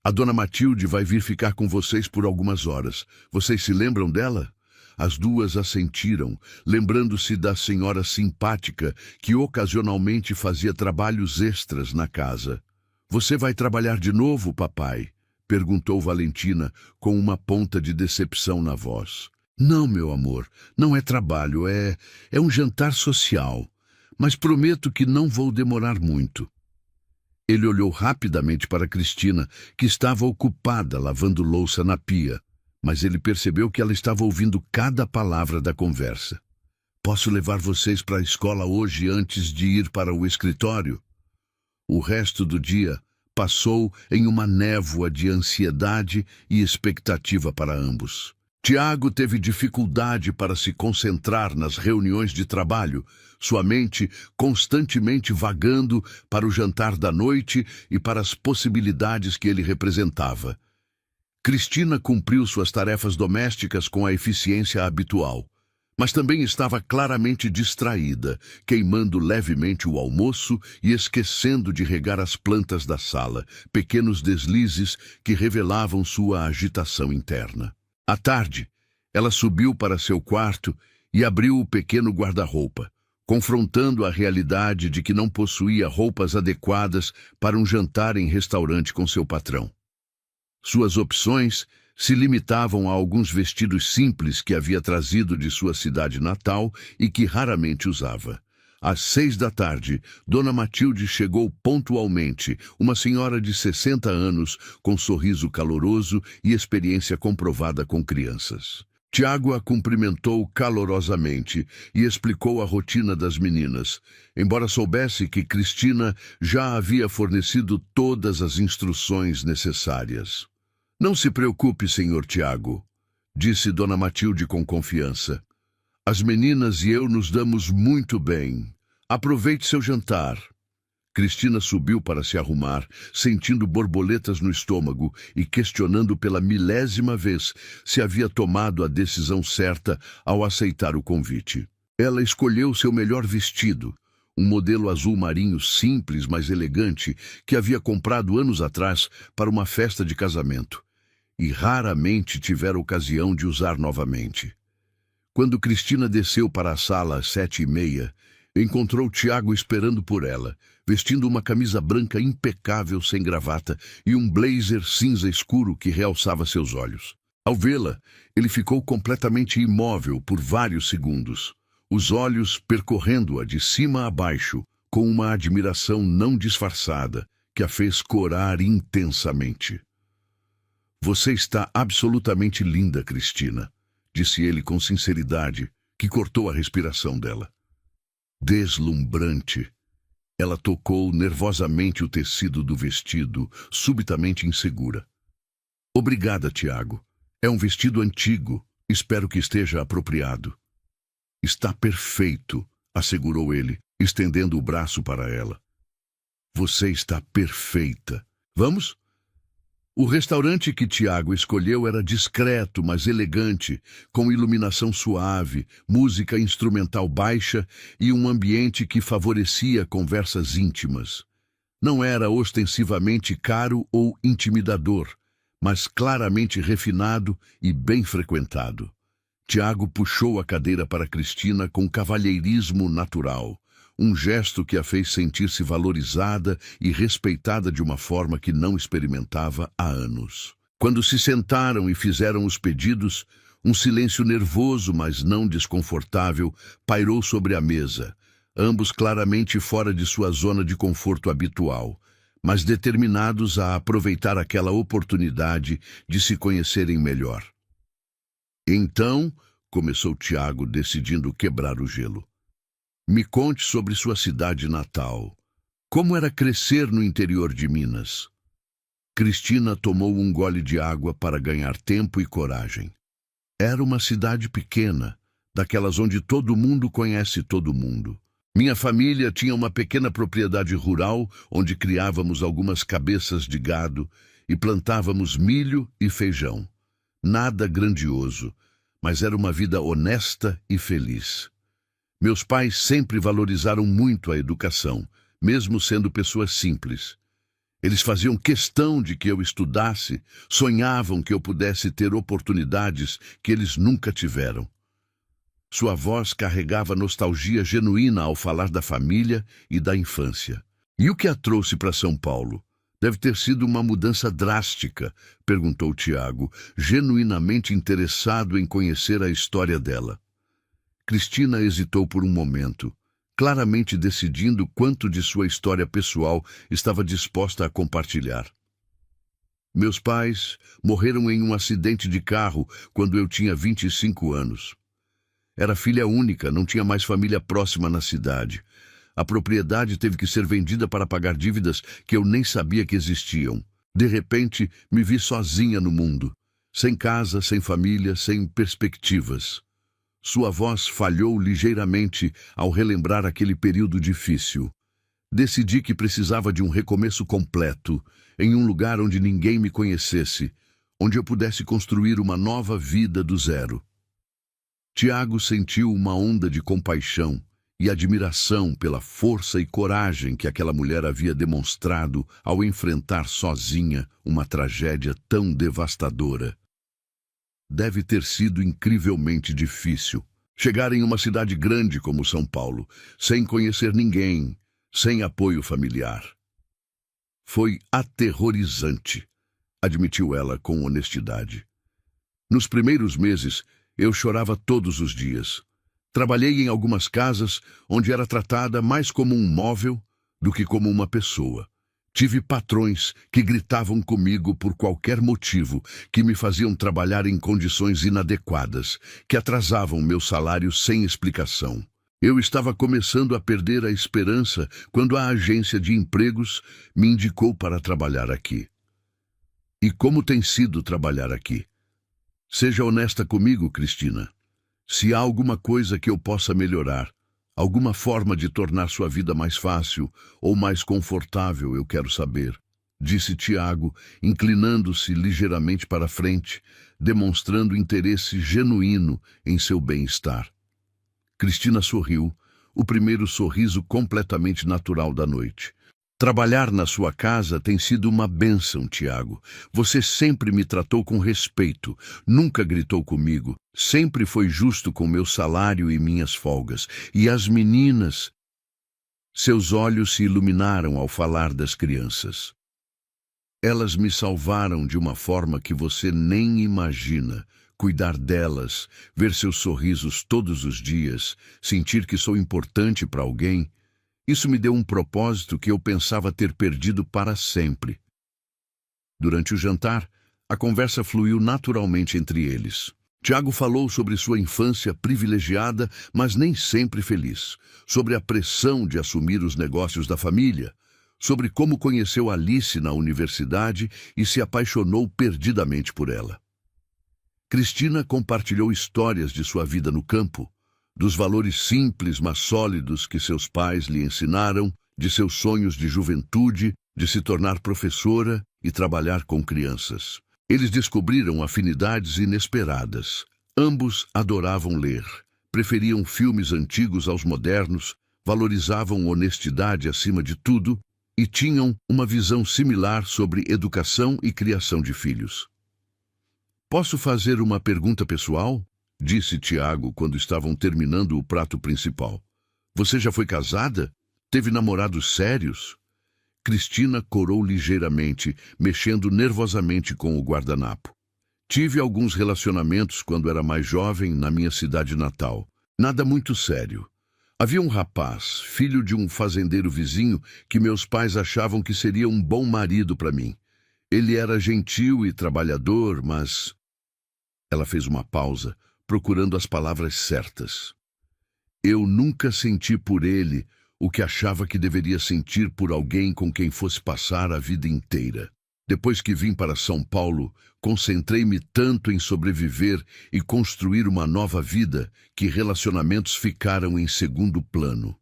A dona Matilde vai vir ficar com vocês por algumas horas. Vocês se lembram dela? As duas assentiram, lembrando-se da senhora simpática que ocasionalmente fazia trabalhos extras na casa. Você vai trabalhar de novo, papai? Perguntou Valentina com uma ponta de decepção na voz. Não, meu amor, não é trabalho, é um jantar social. Mas prometo que não vou demorar muito. Ele olhou rapidamente para Cristina, que estava ocupada lavando louça na pia, mas ele percebeu que ela estava ouvindo cada palavra da conversa. Posso levar vocês para a escola hoje antes de ir para o escritório? O resto do dia passou em uma névoa de ansiedade e expectativa para ambos. Tiago teve dificuldade para se concentrar nas reuniões de trabalho, sua mente constantemente vagando para o jantar da noite e para as possibilidades que ele representava. Cristina cumpriu suas tarefas domésticas com a eficiência habitual, mas também estava claramente distraída, queimando levemente o almoço e esquecendo de regar as plantas da sala, pequenos deslizes que revelavam sua agitação interna. À tarde, ela subiu para seu quarto e abriu o pequeno guarda-roupa, confrontando a realidade de que não possuía roupas adequadas para um jantar em restaurante com seu patrão. Suas opções se limitavam a alguns vestidos simples que havia trazido de sua cidade natal e que raramente usava. Às 6 da tarde, Dona Matilde chegou pontualmente, uma senhora de 60 anos, com sorriso caloroso e experiência comprovada com crianças. Tiago a cumprimentou calorosamente e explicou a rotina das meninas, embora soubesse que Cristina já havia fornecido todas as instruções necessárias. Não se preocupe, senhor Tiago, disse Dona Matilde com confiança. As meninas e eu nos damos muito bem. Aproveite seu jantar. Cristina subiu para se arrumar, sentindo borboletas no estômago e questionando pela milésima vez se havia tomado a decisão certa ao aceitar o convite. Ela escolheu seu melhor vestido, um modelo azul marinho simples, mas elegante, que havia comprado anos atrás para uma festa de casamento, e raramente tivera ocasião de usar novamente. Quando Cristina desceu para a sala às 7h30, encontrou Tiago esperando por ela, vestindo uma camisa branca impecável sem gravata e um blazer cinza escuro que realçava seus olhos. Ao vê-la, ele ficou completamente imóvel por vários segundos, os olhos percorrendo-a de cima a baixo, com uma admiração não disfarçada, que a fez corar intensamente. Você está absolutamente linda, Cristina, disse ele com sinceridade, que cortou a respiração dela. Deslumbrante. Ela tocou nervosamente o tecido do vestido, subitamente insegura. Obrigada, Tiago. É um vestido antigo. Espero que esteja apropriado. Está perfeito, assegurou ele, estendendo o braço para ela. Você está perfeita. Vamos? O restaurante que Tiago escolheu era discreto, mas elegante, com iluminação suave, música instrumental baixa e um ambiente que favorecia conversas íntimas. Não era ostensivamente caro ou intimidador, mas claramente refinado e bem frequentado. Tiago puxou a cadeira para Cristina com cavalheirismo natural, um gesto que a fez sentir-se valorizada e respeitada de uma forma que não experimentava há anos. Quando se sentaram e fizeram os pedidos, um silêncio nervoso, mas não desconfortável, pairou sobre a mesa, ambos claramente fora de sua zona de conforto habitual, mas determinados a aproveitar aquela oportunidade de se conhecerem melhor. Então, começou Tiago, decidindo quebrar o gelo. Me conte sobre sua cidade natal. Como era crescer no interior de Minas? Cristina tomou um gole de água para ganhar tempo e coragem. Era uma cidade pequena, daquelas onde todo mundo conhece todo mundo. Minha família tinha uma pequena propriedade rural onde criávamos algumas cabeças de gado e plantávamos milho e feijão. Nada grandioso, mas era uma vida honesta e feliz. Meus pais sempre valorizaram muito a educação, mesmo sendo pessoas simples. Eles faziam questão de que eu estudasse, sonhavam que eu pudesse ter oportunidades que eles nunca tiveram. Sua voz carregava nostalgia genuína ao falar da família e da infância. E o que a trouxe para São Paulo? Deve ter sido uma mudança drástica, perguntou Tiago, genuinamente interessado em conhecer a história dela. Cristina hesitou por um momento, claramente decidindo quanto de sua história pessoal estava disposta a compartilhar. Meus pais morreram em um acidente de carro quando eu tinha 25 anos. Era filha única, não tinha mais família próxima na cidade. A propriedade teve que ser vendida para pagar dívidas que eu nem sabia que existiam. De repente, me vi sozinha no mundo, sem casa, sem família, sem perspectivas. Sua voz falhou ligeiramente ao relembrar aquele período difícil. Decidi que precisava de um recomeço completo, em um lugar onde ninguém me conhecesse, onde eu pudesse construir uma nova vida do zero. Tiago sentiu uma onda de compaixão e admiração pela força e coragem que aquela mulher havia demonstrado ao enfrentar sozinha uma tragédia tão devastadora. Deve ter sido incrivelmente difícil chegar em uma cidade grande como São Paulo, sem conhecer ninguém, sem apoio familiar. Foi aterrorizante, admitiu ela com honestidade. Nos primeiros meses, eu chorava todos os dias. Trabalhei em algumas casas onde era tratada mais como um móvel do que como uma pessoa. Tive patrões que gritavam comigo por qualquer motivo, que me faziam trabalhar em condições inadequadas, que atrasavam meu salário sem explicação. Eu estava começando a perder a esperança quando a agência de empregos me indicou para trabalhar aqui. E como tem sido trabalhar aqui? Seja honesta comigo, Cristina. Se há alguma coisa que eu possa melhorar, alguma forma de tornar sua vida mais fácil ou mais confortável, eu quero saber, disse Tiago, inclinando-se ligeiramente para frente, demonstrando interesse genuíno em seu bem-estar. Cristina sorriu, o primeiro sorriso completamente natural da noite. Trabalhar na sua casa tem sido uma bênção, Tiago. Você sempre me tratou com respeito, nunca gritou comigo, sempre foi justo com meu salário e minhas folgas. E as meninas... Seus olhos se iluminaram ao falar das crianças. Elas me salvaram de uma forma que você nem imagina. Cuidar delas, ver seus sorrisos todos os dias, sentir que sou importante para alguém... Isso me deu um propósito que eu pensava ter perdido para sempre. Durante o jantar, a conversa fluiu naturalmente entre eles. Tiago falou sobre sua infância privilegiada, mas nem sempre feliz, sobre a pressão de assumir os negócios da família, sobre como conheceu Alice na universidade e se apaixonou perdidamente por ela. Cristina compartilhou histórias de sua vida no campo, dos valores simples, mas sólidos que seus pais lhe ensinaram, de seus sonhos de juventude, de se tornar professora e trabalhar com crianças. Eles descobriram afinidades inesperadas. Ambos adoravam ler, preferiam filmes antigos aos modernos, valorizavam honestidade acima de tudo e tinham uma visão similar sobre educação e criação de filhos. Posso fazer uma pergunta pessoal? disse Tiago quando estavam terminando o prato principal. Você já foi casada? Teve namorados sérios? Cristina corou ligeiramente, mexendo nervosamente com o guardanapo. Tive alguns relacionamentos quando era mais jovem na minha cidade natal. Nada muito sério. Havia um rapaz, filho de um fazendeiro vizinho, que meus pais achavam que seria um bom marido para mim. Ele era gentil e trabalhador, mas... Ela fez uma pausa, procurando as palavras certas. Eu nunca senti por ele o que achava que deveria sentir por alguém com quem fosse passar a vida inteira. Depois que vim para São Paulo, concentrei-me tanto em sobreviver e construir uma nova vida que relacionamentos ficaram em segundo plano.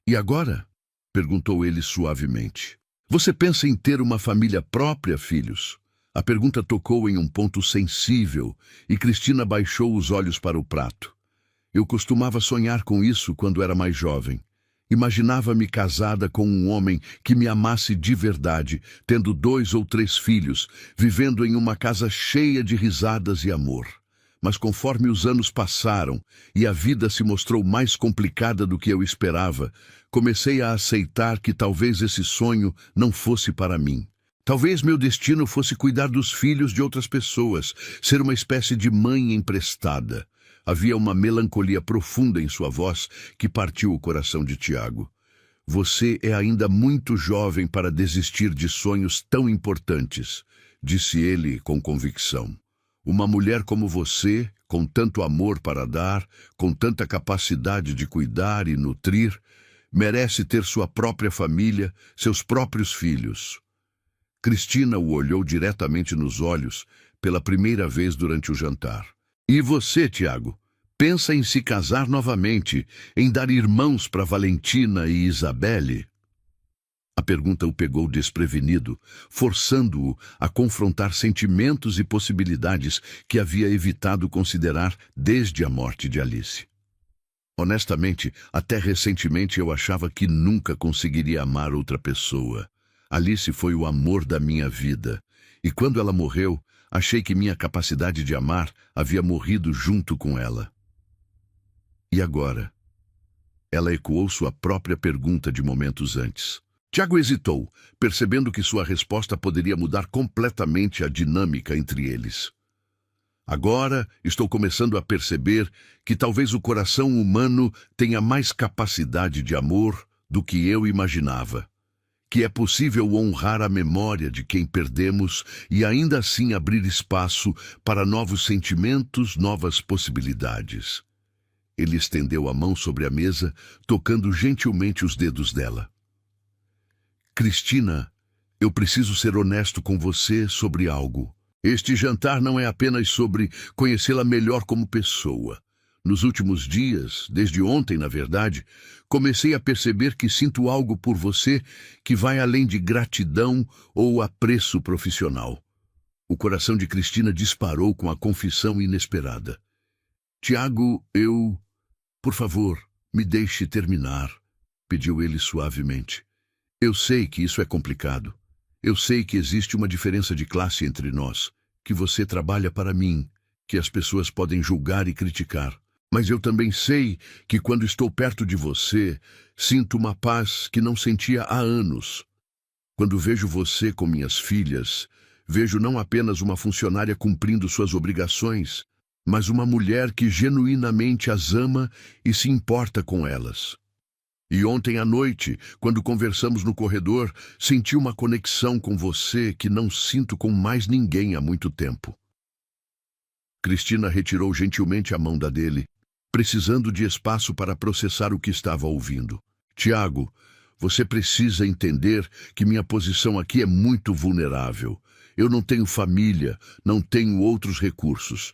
E agora? Perguntou ele suavemente. Você pensa em ter uma família própria, filhos? A pergunta tocou em um ponto sensível e Cristina baixou os olhos para o prato. Eu costumava sonhar com isso quando era mais jovem. Imaginava-me casada com um homem que me amasse de verdade, tendo 2 ou 3 filhos, vivendo em uma casa cheia de risadas e amor. Mas conforme os anos passaram e a vida se mostrou mais complicada do que eu esperava, comecei a aceitar que talvez esse sonho não fosse para mim. Talvez meu destino fosse cuidar dos filhos de outras pessoas, ser uma espécie de mãe emprestada. Havia uma melancolia profunda em sua voz que partiu o coração de Tiago. Você é ainda muito jovem para desistir de sonhos tão importantes, disse ele com convicção. Uma mulher como você, com tanto amor para dar, com tanta capacidade de cuidar e nutrir, merece ter sua própria família, seus próprios filhos. Cristina o olhou diretamente nos olhos pela primeira vez durante o jantar. E você, Tiago, pensa em se casar novamente, em dar irmãos para Valentina e Isabelle? A pergunta o pegou desprevenido, forçando-o a confrontar sentimentos e possibilidades que havia evitado considerar desde a morte de Alice. Honestamente, até recentemente eu achava que nunca conseguiria amar outra pessoa. Alice foi o amor da minha vida, e quando ela morreu, achei que minha capacidade de amar havia morrido junto com ela. E agora? Ela ecoou sua própria pergunta de momentos antes. Tiago hesitou, percebendo que sua resposta poderia mudar completamente a dinâmica entre eles. Agora estou começando a perceber que talvez o coração humano tenha mais capacidade de amor do que eu imaginava. Que é possível honrar a memória de quem perdemos e ainda assim abrir espaço para novos sentimentos, novas possibilidades. Ele estendeu a mão sobre a mesa, tocando gentilmente os dedos dela. Cristina, eu preciso ser honesto com você sobre algo. Este jantar não é apenas sobre conhecê-la melhor como pessoa. Nos últimos dias, desde ontem, na verdade, comecei a perceber que sinto algo por você que vai além de gratidão ou apreço profissional. O coração de Cristina disparou com a confissão inesperada. Tiago, eu... Por favor, me deixe terminar, pediu ele suavemente. Eu sei que isso é complicado. Eu sei que existe uma diferença de classe entre nós, que você trabalha para mim, que as pessoas podem julgar e criticar. Mas eu também sei que quando estou perto de você, sinto uma paz que não sentia há anos. Quando vejo você com minhas filhas, vejo não apenas uma funcionária cumprindo suas obrigações, mas uma mulher que genuinamente as ama e se importa com elas. E ontem à noite, quando conversamos no corredor, senti uma conexão com você que não sinto com mais ninguém há muito tempo. Cristina retirou gentilmente a mão da dele, precisando de espaço para processar o que estava ouvindo. Tiago, você precisa entender que minha posição aqui é muito vulnerável. Eu não tenho família, não tenho outros recursos.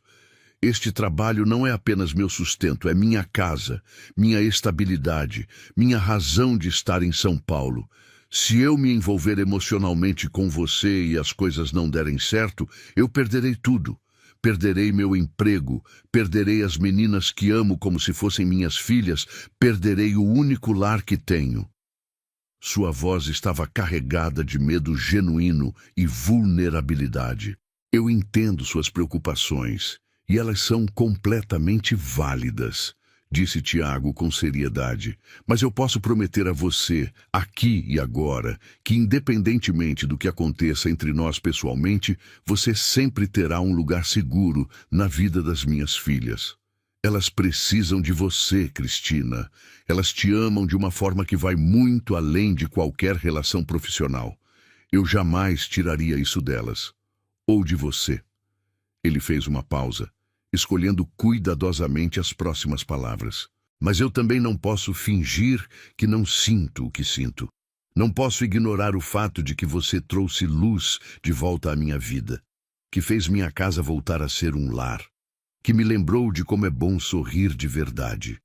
Este trabalho não é apenas meu sustento, é minha casa, minha estabilidade, minha razão de estar em São Paulo. Se eu me envolver emocionalmente com você e as coisas não derem certo, eu perderei tudo. Perderei meu emprego, perderei as meninas que amo como se fossem minhas filhas, perderei o único lar que tenho. Sua voz estava carregada de medo genuíno e vulnerabilidade. Eu entendo suas preocupações, E elas são completamente válidas, disse Tiago com seriedade. Mas eu posso prometer a você, aqui e agora, que independentemente do que aconteça entre nós pessoalmente, você sempre terá um lugar seguro na vida das minhas filhas. Elas precisam de você, Cristina. Elas te amam de uma forma que vai muito além de qualquer relação profissional. Eu jamais tiraria isso delas. Ou de você. Ele fez uma pausa, escolhendo cuidadosamente as próximas palavras. Mas eu também não posso fingir que não sinto o que sinto. Não posso ignorar o fato de que você trouxe luz de volta à minha vida, que fez minha casa voltar a ser um lar, que me lembrou de como é bom sorrir de verdade.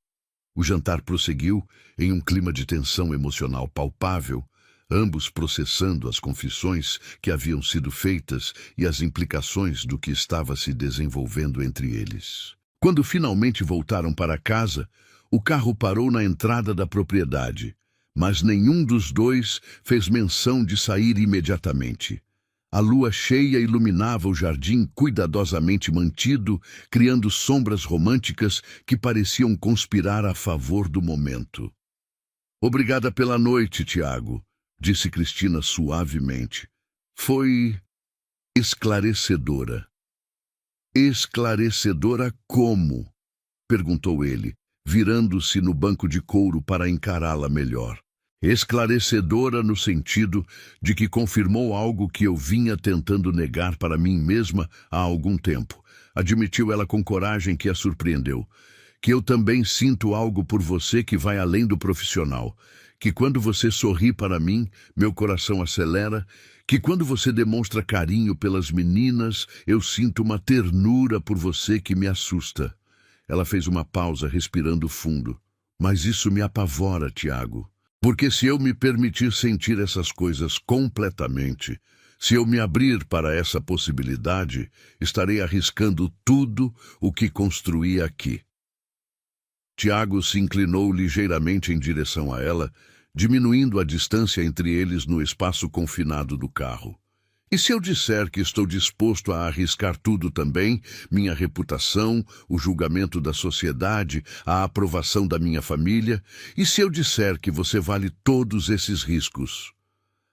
O jantar prosseguiu em um clima de tensão emocional palpável, ambos processando as confissões que haviam sido feitas e as implicações do que estava se desenvolvendo entre eles. Quando finalmente voltaram para casa, o carro parou na entrada da propriedade, mas nenhum dos dois fez menção de sair imediatamente. A lua cheia iluminava o jardim cuidadosamente mantido, criando sombras românticas que pareciam conspirar a favor do momento. Obrigada pela noite, Tiago, disse Cristina suavemente. Foi esclarecedora. Esclarecedora como? Perguntou ele, virando-se no banco de couro para encará-la melhor. Esclarecedora no sentido de que confirmou algo que eu vinha tentando negar para mim mesma há algum tempo. Admitiu ela com coragem que a surpreendeu. Que eu também sinto algo por você que vai além do profissional. Que quando você sorri para mim, meu coração acelera. Que quando você demonstra carinho pelas meninas, eu sinto uma ternura por você que me assusta. Ela fez uma pausa, respirando fundo. Mas isso me apavora, Tiago. Porque se eu me permitir sentir essas coisas completamente, se eu me abrir para essa possibilidade, estarei arriscando tudo o que construí aqui. Tiago se inclinou ligeiramente em direção a ela, diminuindo a distância entre eles no espaço confinado do carro. E se eu disser que estou disposto a arriscar tudo também, minha reputação, o julgamento da sociedade, a aprovação da minha família? E se eu disser que você vale todos esses riscos?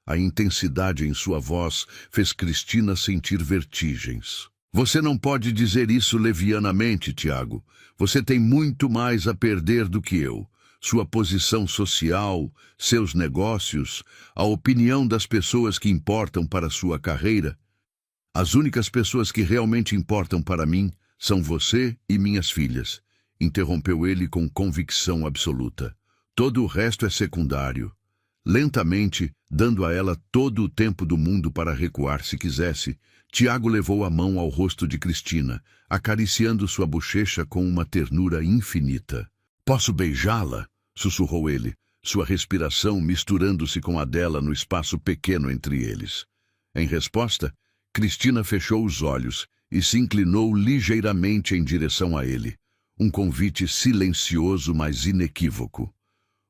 A intensidade em sua voz fez Cristina sentir vertigens. Você não pode dizer isso levianamente, Tiago. Você tem muito mais a perder do que eu. Sua posição social, seus negócios, a opinião das pessoas que importam para sua carreira. As únicas pessoas que realmente importam para mim são você e minhas filhas, interrompeu ele com convicção absoluta. Todo o resto é secundário. Lentamente, dando a ela todo o tempo do mundo para recuar se quisesse, Tiago levou a mão ao rosto de Cristina, acariciando sua bochecha com uma ternura infinita. Posso beijá-la? Sussurrou ele, sua respiração misturando-se com a dela no espaço pequeno entre eles. Em resposta, Cristina fechou os olhos e se inclinou ligeiramente em direção a ele, um convite silencioso, mas inequívoco.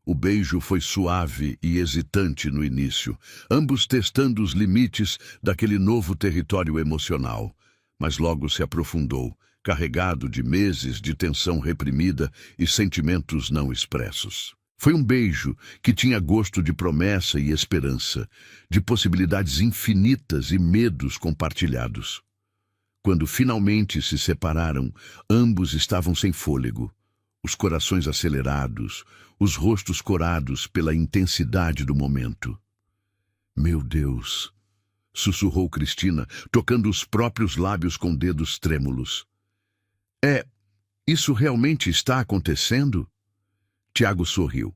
O beijo foi suave e hesitante no início, ambos testando os limites daquele novo território emocional, mas logo se aprofundou, carregado de meses de tensão reprimida e sentimentos não expressos. Foi um beijo que tinha gosto de promessa e esperança, de possibilidades infinitas e medos compartilhados. Quando finalmente se separaram, ambos estavam sem fôlego, os corações acelerados, os rostos corados pela intensidade do momento. Meu Deus! Sussurrou Cristina, tocando os próprios lábios com dedos trêmulos. Isso realmente está acontecendo? Tiago sorriu,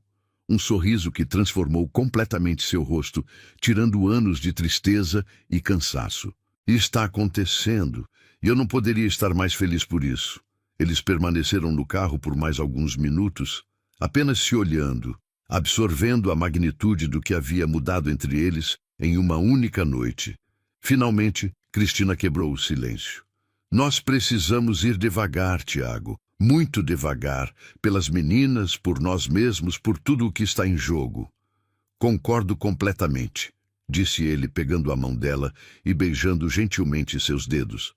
um sorriso que transformou completamente seu rosto, tirando anos de tristeza e cansaço. Está acontecendo, e eu não poderia estar mais feliz por isso. Eles permaneceram no carro por mais alguns minutos, apenas se olhando, absorvendo a magnitude do que havia mudado entre eles em uma única noite. Finalmente, Cristina quebrou o silêncio. Nós precisamos ir devagar, Tiago, muito devagar, pelas meninas, por nós mesmos, por tudo o que está em jogo. Concordo completamente, disse ele, pegando a mão dela e beijando gentilmente seus dedos.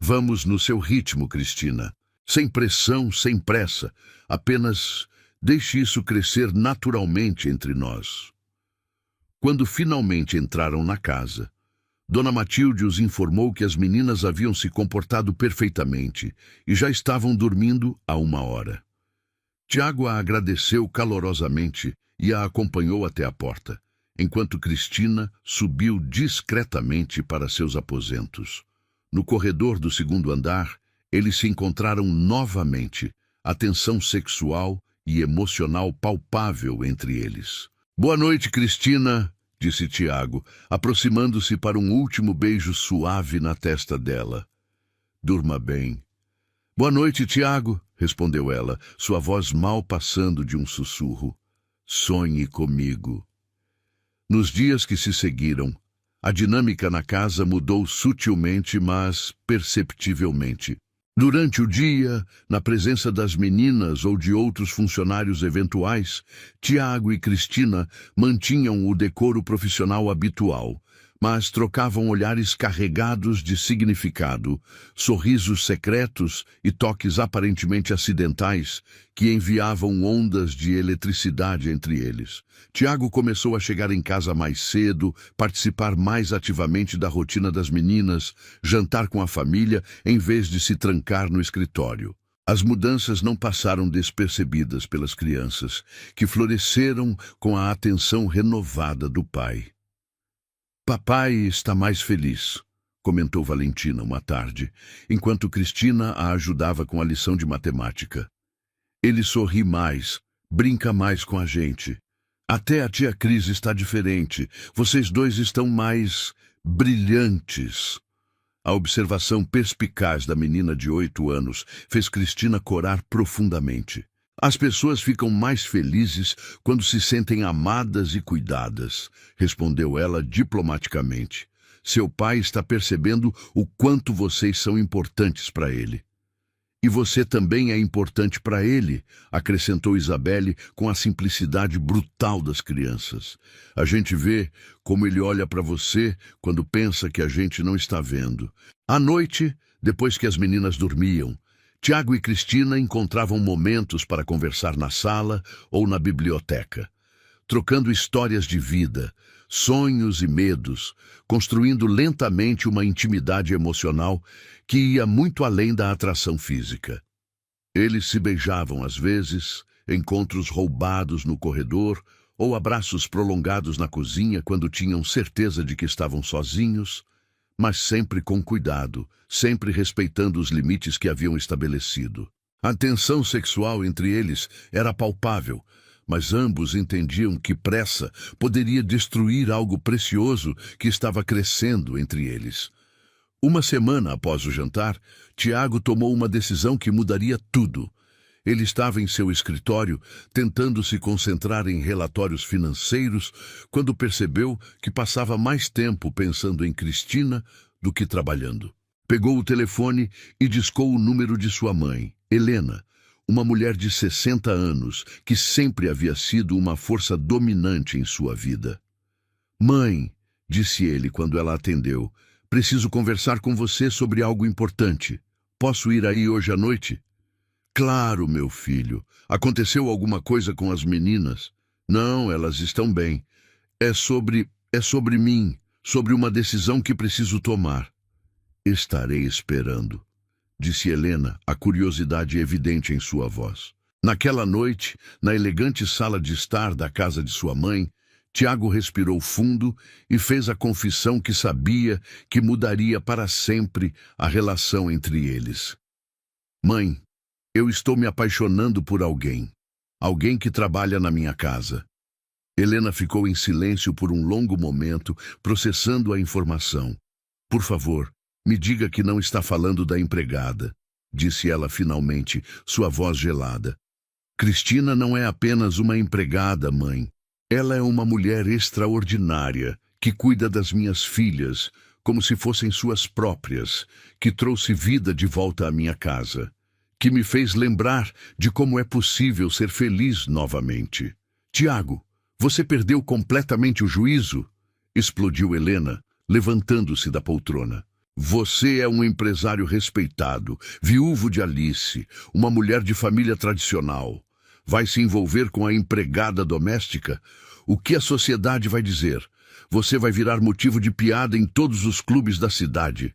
Vamos no seu ritmo, Cristina. Sem pressão, sem pressa. Apenas deixe isso crescer naturalmente entre nós. Quando finalmente entraram na casa, Dona Matilde os informou que as meninas haviam se comportado perfeitamente e já estavam dormindo há 1 hora. Tiago a agradeceu calorosamente e a acompanhou até a porta, enquanto Cristina subiu discretamente para seus aposentos. No corredor do 2º andar, eles se encontraram novamente, a tensão sexual e emocional palpável entre eles. Boa noite, Cristina, disse Tiago, aproximando-se para um último beijo suave na testa dela. Durma bem. Boa noite, Tiago, respondeu ela, sua voz mal passando de um sussurro. Sonhe comigo. Nos dias que se seguiram, a dinâmica na casa mudou sutilmente, mas perceptivelmente. Durante o dia, na presença das meninas ou de outros funcionários eventuais, Tiago e Cristina mantinham o decoro profissional habitual, mas trocavam olhares carregados de significado, sorrisos secretos e toques aparentemente acidentais que enviavam ondas de eletricidade entre eles. Tiago começou a chegar em casa mais cedo, participar mais ativamente da rotina das meninas, jantar com a família em vez de se trancar no escritório. As mudanças não passaram despercebidas pelas crianças, que floresceram com a atenção renovada do pai. Papai está mais feliz, comentou Valentina uma tarde, enquanto Cristina a ajudava com a lição de matemática. Ele sorri mais, brinca mais com a gente. Até a tia Cris está diferente. Vocês dois estão mais brilhantes. A observação perspicaz da menina de 8 anos fez Cristina corar profundamente. As pessoas ficam mais felizes quando se sentem amadas e cuidadas, respondeu ela diplomaticamente. Seu pai está percebendo o quanto vocês são importantes para ele. E você também é importante para ele, acrescentou Isabelle com a simplicidade brutal das crianças. A gente vê como ele olha para você quando pensa que a gente não está vendo. À noite, depois que as meninas dormiam, Tiago e Cristina encontravam momentos para conversar na sala ou na biblioteca, trocando histórias de vida, sonhos e medos, construindo lentamente uma intimidade emocional que ia muito além da atração física. Eles se beijavam às vezes, encontros roubados no corredor ou abraços prolongados na cozinha quando tinham certeza de que estavam sozinhos, mas sempre com cuidado, sempre respeitando os limites que haviam estabelecido. A tensão sexual entre eles era palpável, mas ambos entendiam que pressa poderia destruir algo precioso que estava crescendo entre eles. 1 semana após o jantar, Tiago tomou uma decisão que mudaria tudo. Ele estava em seu escritório, tentando se concentrar em relatórios financeiros, quando percebeu que passava mais tempo pensando em Cristina do que trabalhando. Pegou o telefone e discou o número de sua mãe, Helena, uma mulher de 60 anos que sempre havia sido uma força dominante em sua vida. Mãe, disse ele quando ela atendeu, preciso conversar com você sobre algo importante. Posso ir aí hoje à noite? Claro, meu filho. Aconteceu alguma coisa com as meninas? Não, elas estão bem. É sobre mim, sobre uma decisão que preciso tomar. Estarei esperando, disse Helena, a curiosidade evidente em sua voz. Naquela noite, na elegante sala de estar da casa de sua mãe, Tiago respirou fundo e fez a confissão que sabia que mudaria para sempre a relação entre eles. Mãe, eu estou me apaixonando por alguém que trabalha na minha casa. Helena ficou em silêncio por um longo momento, processando a informação. Por favor, me diga que não está falando da empregada, disse ela finalmente, sua voz gelada. Cristina não é apenas uma empregada, mãe. Ela é uma mulher extraordinária, que cuida das minhas filhas, como se fossem suas próprias, que trouxe vida de volta à minha casa, que me fez lembrar de como é possível ser feliz novamente. Tiago, você perdeu completamente o juízo? Explodiu Helena, levantando-se da poltrona. Você é um empresário respeitado, viúvo de Alice, uma mulher de família tradicional. Vai se envolver com a empregada doméstica? O que a sociedade vai dizer? Você vai virar motivo de piada em todos os clubes da cidade.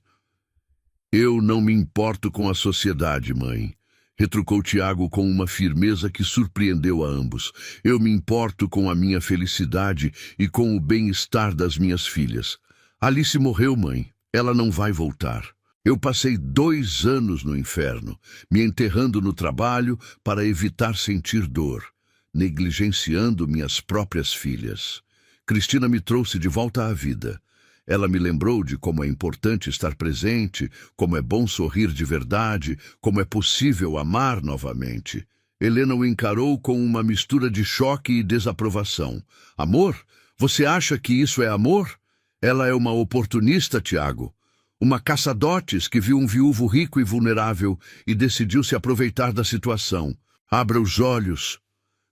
Eu não me importo com a sociedade, mãe, retrucou Tiago com uma firmeza que surpreendeu a ambos. Eu me importo com a minha felicidade e com o bem-estar das minhas filhas. Alice morreu, mãe. Ela não vai voltar. Eu passei 2 anos no inferno, me enterrando no trabalho para evitar sentir dor, negligenciando minhas próprias filhas. Cristina me trouxe de volta à vida. Ela me lembrou de como é importante estar presente, como é bom sorrir de verdade, como é possível amar novamente. Helena o encarou com uma mistura de choque e desaprovação. Amor? Você acha que isso é amor? Ela é uma oportunista, Tiago. Uma caça-dotes que viu um viúvo rico e vulnerável e decidiu se aproveitar da situação. Abra os olhos.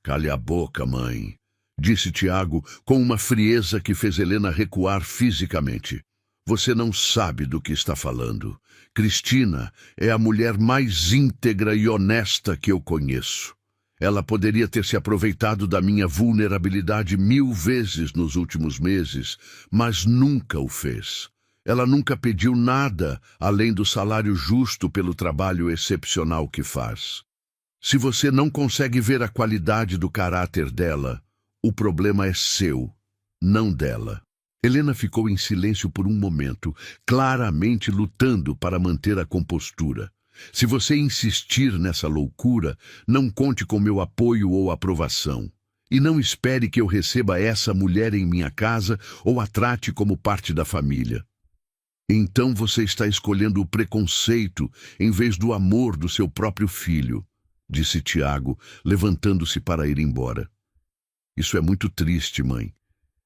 Cale a boca, mãe, disse Tiago com uma frieza que fez Helena recuar fisicamente. Você não sabe do que está falando. Cristina é a mulher mais íntegra e honesta que eu conheço. Ela poderia ter se aproveitado da minha vulnerabilidade 1000 vezes nos últimos meses, mas nunca o fez. Ela nunca pediu nada além do salário justo pelo trabalho excepcional que faz. Se você não consegue ver a qualidade do caráter dela, o problema é seu, não dela. Helena ficou em silêncio por um momento, claramente lutando para manter a compostura. Se você insistir nessa loucura, não conte com meu apoio ou aprovação. E não espere que eu receba essa mulher em minha casa ou a trate como parte da família. Então você está escolhendo o preconceito em vez do amor do seu próprio filho, disse Tiago, levantando-se para ir embora. Isso é muito triste, mãe.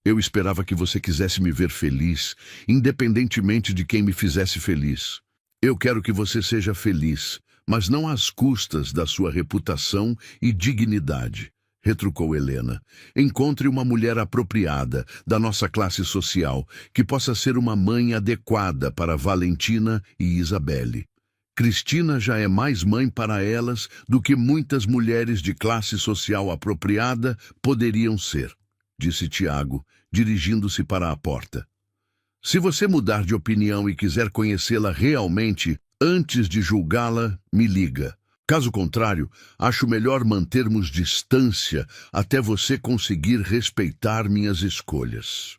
Eu esperava que você quisesse me ver feliz, independentemente de quem me fizesse feliz. Eu quero que você seja feliz, mas não às custas da sua reputação e dignidade, retrucou Helena. Encontre uma mulher apropriada, da nossa classe social, que possa ser uma mãe adequada para Valentina e Isabelle. Cristina já é mais mãe para elas do que muitas mulheres de classe social apropriada poderiam ser, disse Tiago, dirigindo-se para a porta. Se você mudar de opinião e quiser conhecê-la realmente, antes de julgá-la, me liga. Caso contrário, acho melhor mantermos distância até você conseguir respeitar minhas escolhas.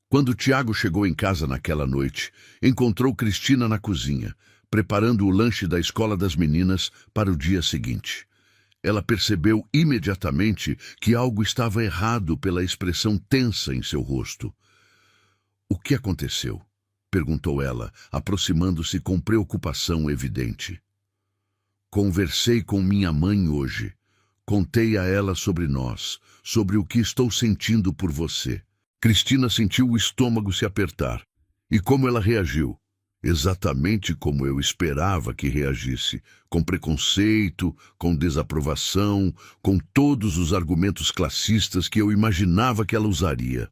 Quando Tiago chegou em casa naquela noite, encontrou Cristina na cozinha, preparando o lanche da escola das meninas para o dia seguinte. Ela percebeu imediatamente que algo estava errado pela expressão tensa em seu rosto. O que aconteceu? Perguntou ela, aproximando-se com preocupação evidente. Conversei com minha mãe hoje. Contei a ela sobre nós, sobre o que estou sentindo por você. Cristina sentiu o estômago se apertar. E como ela reagiu? Exatamente como eu esperava que reagisse, com preconceito, com desaprovação, com todos os argumentos classistas que eu imaginava que ela usaria.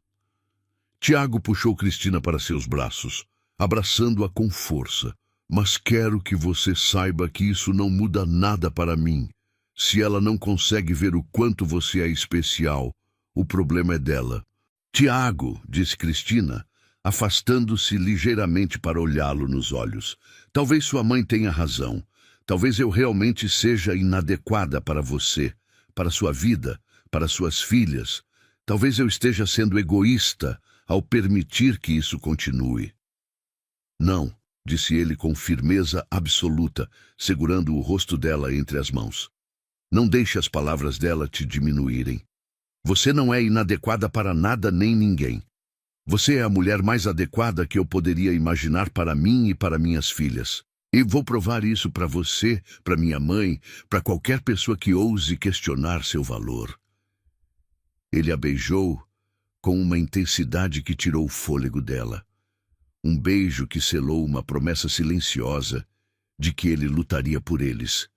Tiago puxou Cristina para seus braços, abraçando-a com força. Mas quero que você saiba que isso não muda nada para mim. Se ela não consegue ver o quanto você é especial, o problema é dela. Tiago, disse Cristina, afastando-se ligeiramente para olhá-lo nos olhos. Talvez sua mãe tenha razão. Talvez eu realmente seja inadequada para você, para sua vida, para suas filhas. Talvez eu esteja sendo egoísta ao permitir que isso continue. Não, disse ele com firmeza absoluta, segurando o rosto dela entre as mãos. Não deixe as palavras dela te diminuírem. Você não é inadequada para nada nem ninguém. Você é a mulher mais adequada que eu poderia imaginar para mim e para minhas filhas. E vou provar isso para você, para minha mãe, para qualquer pessoa que ouse questionar seu valor. Ele a beijou com uma intensidade que tirou o fôlego dela. Um beijo que selou uma promessa silenciosa de que ele lutaria por eles,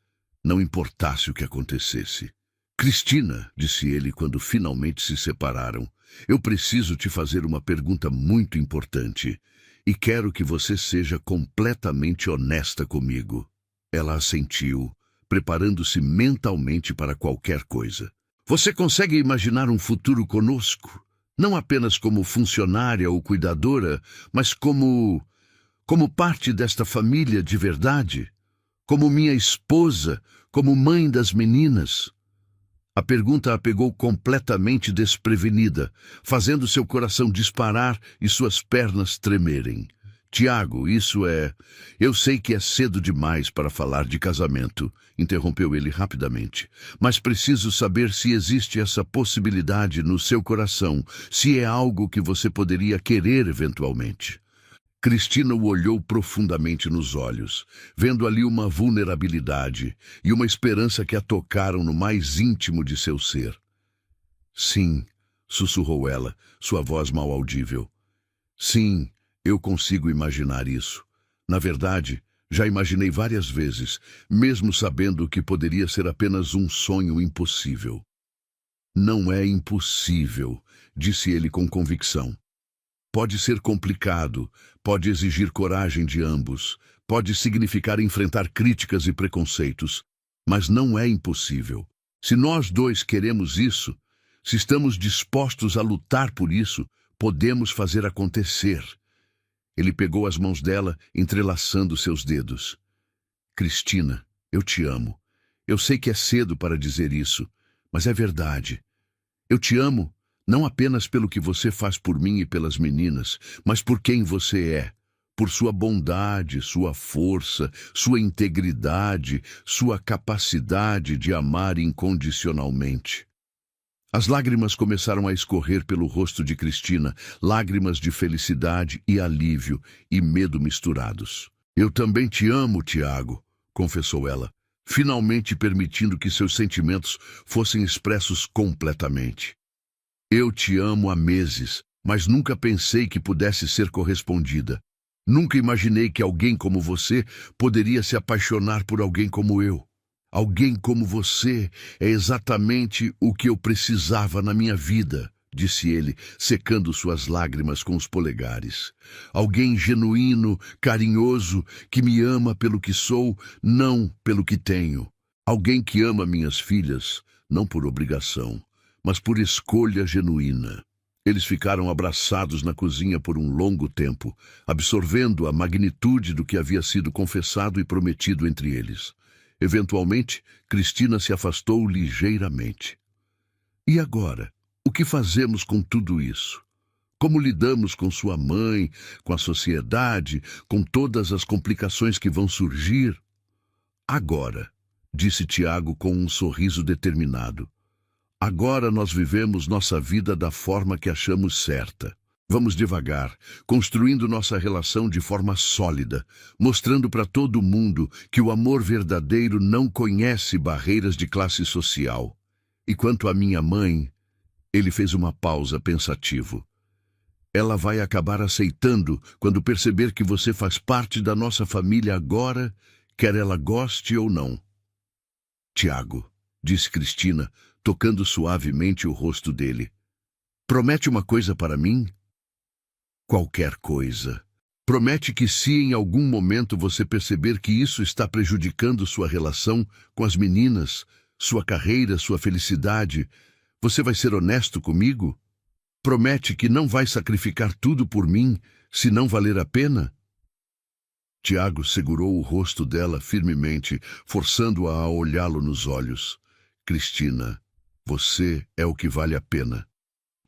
não importasse o que acontecesse. Cristina, disse ele quando finalmente se separaram, eu preciso te fazer uma pergunta muito importante. e quero que você seja completamente honesta comigo. Ela assentiu, preparando-se mentalmente para qualquer coisa. Você consegue imaginar um futuro conosco? Não apenas como funcionária ou cuidadora, mas como parte desta família de verdade? Como minha esposa, como mãe das meninas? A pergunta a pegou completamente desprevenida, fazendo seu coração disparar e suas pernas tremerem. Tiago, Eu sei que é cedo demais para falar de casamento, interrompeu ele rapidamente. Mas preciso saber se existe essa possibilidade no seu coração, se é algo que você poderia querer eventualmente. Cristina o olhou profundamente nos olhos, vendo ali uma vulnerabilidade e uma esperança que a tocaram no mais íntimo de seu ser. Sim, sussurrou ela, sua voz mal audível. Sim, eu consigo imaginar isso. Na verdade, já imaginei várias vezes, mesmo sabendo que poderia ser apenas um sonho impossível. Não é impossível, disse ele com convicção. Pode ser complicado, pode exigir coragem de ambos, pode significar enfrentar críticas e preconceitos, mas não é impossível. Se nós dois queremos isso, se estamos dispostos a lutar por isso, podemos fazer acontecer. Ele pegou as mãos dela, entrelaçando seus dedos. Cristina, eu te amo. Eu sei que é cedo para dizer isso, mas é verdade. Eu te amo. Não apenas pelo que você faz por mim e pelas meninas, mas por quem você é, por sua bondade, sua força, sua integridade, sua capacidade de amar incondicionalmente. As lágrimas começaram a escorrer pelo rosto de Cristina, lágrimas de felicidade e alívio e medo misturados. Eu também te amo, Tiago, confessou ela, finalmente permitindo que seus sentimentos fossem expressos completamente. Eu te amo há meses, mas nunca pensei que pudesse ser correspondida. Nunca imaginei que alguém como você poderia se apaixonar por alguém como eu. Alguém como você é exatamente o que eu precisava na minha vida, disse ele, secando suas lágrimas com os polegares. Alguém genuíno, carinhoso, que me ama pelo que sou, não pelo que tenho. Alguém que ama minhas filhas, não por obrigação, mas por escolha genuína. Eles ficaram abraçados na cozinha por um longo tempo, absorvendo a magnitude do que havia sido confessado e prometido entre eles. Eventualmente, Cristina se afastou ligeiramente. E agora? O que fazemos com tudo isso? Como lidamos com sua mãe, com a sociedade, com todas as complicações que vão surgir? Agora, disse Tiago com um sorriso determinado. Agora nós vivemos nossa vida da forma que achamos certa. Vamos devagar, construindo nossa relação de forma sólida, mostrando para todo mundo que o amor verdadeiro não conhece barreiras de classe social. E quanto à minha mãe, ele fez uma pausa pensativo. Ela vai acabar aceitando quando perceber que você faz parte da nossa família agora, quer ela goste ou não. Tiago, disse Cristina, tocando suavemente o rosto dele. Promete uma coisa para mim? Qualquer coisa. Promete que se em algum momento você perceber que isso está prejudicando sua relação com as meninas, sua carreira, sua felicidade, você vai ser honesto comigo? Promete que não vai sacrificar tudo por mim, se não valer a pena? Tiago segurou o rosto dela firmemente, forçando-a a olhá-lo nos olhos. Cristina, você é o que vale a pena.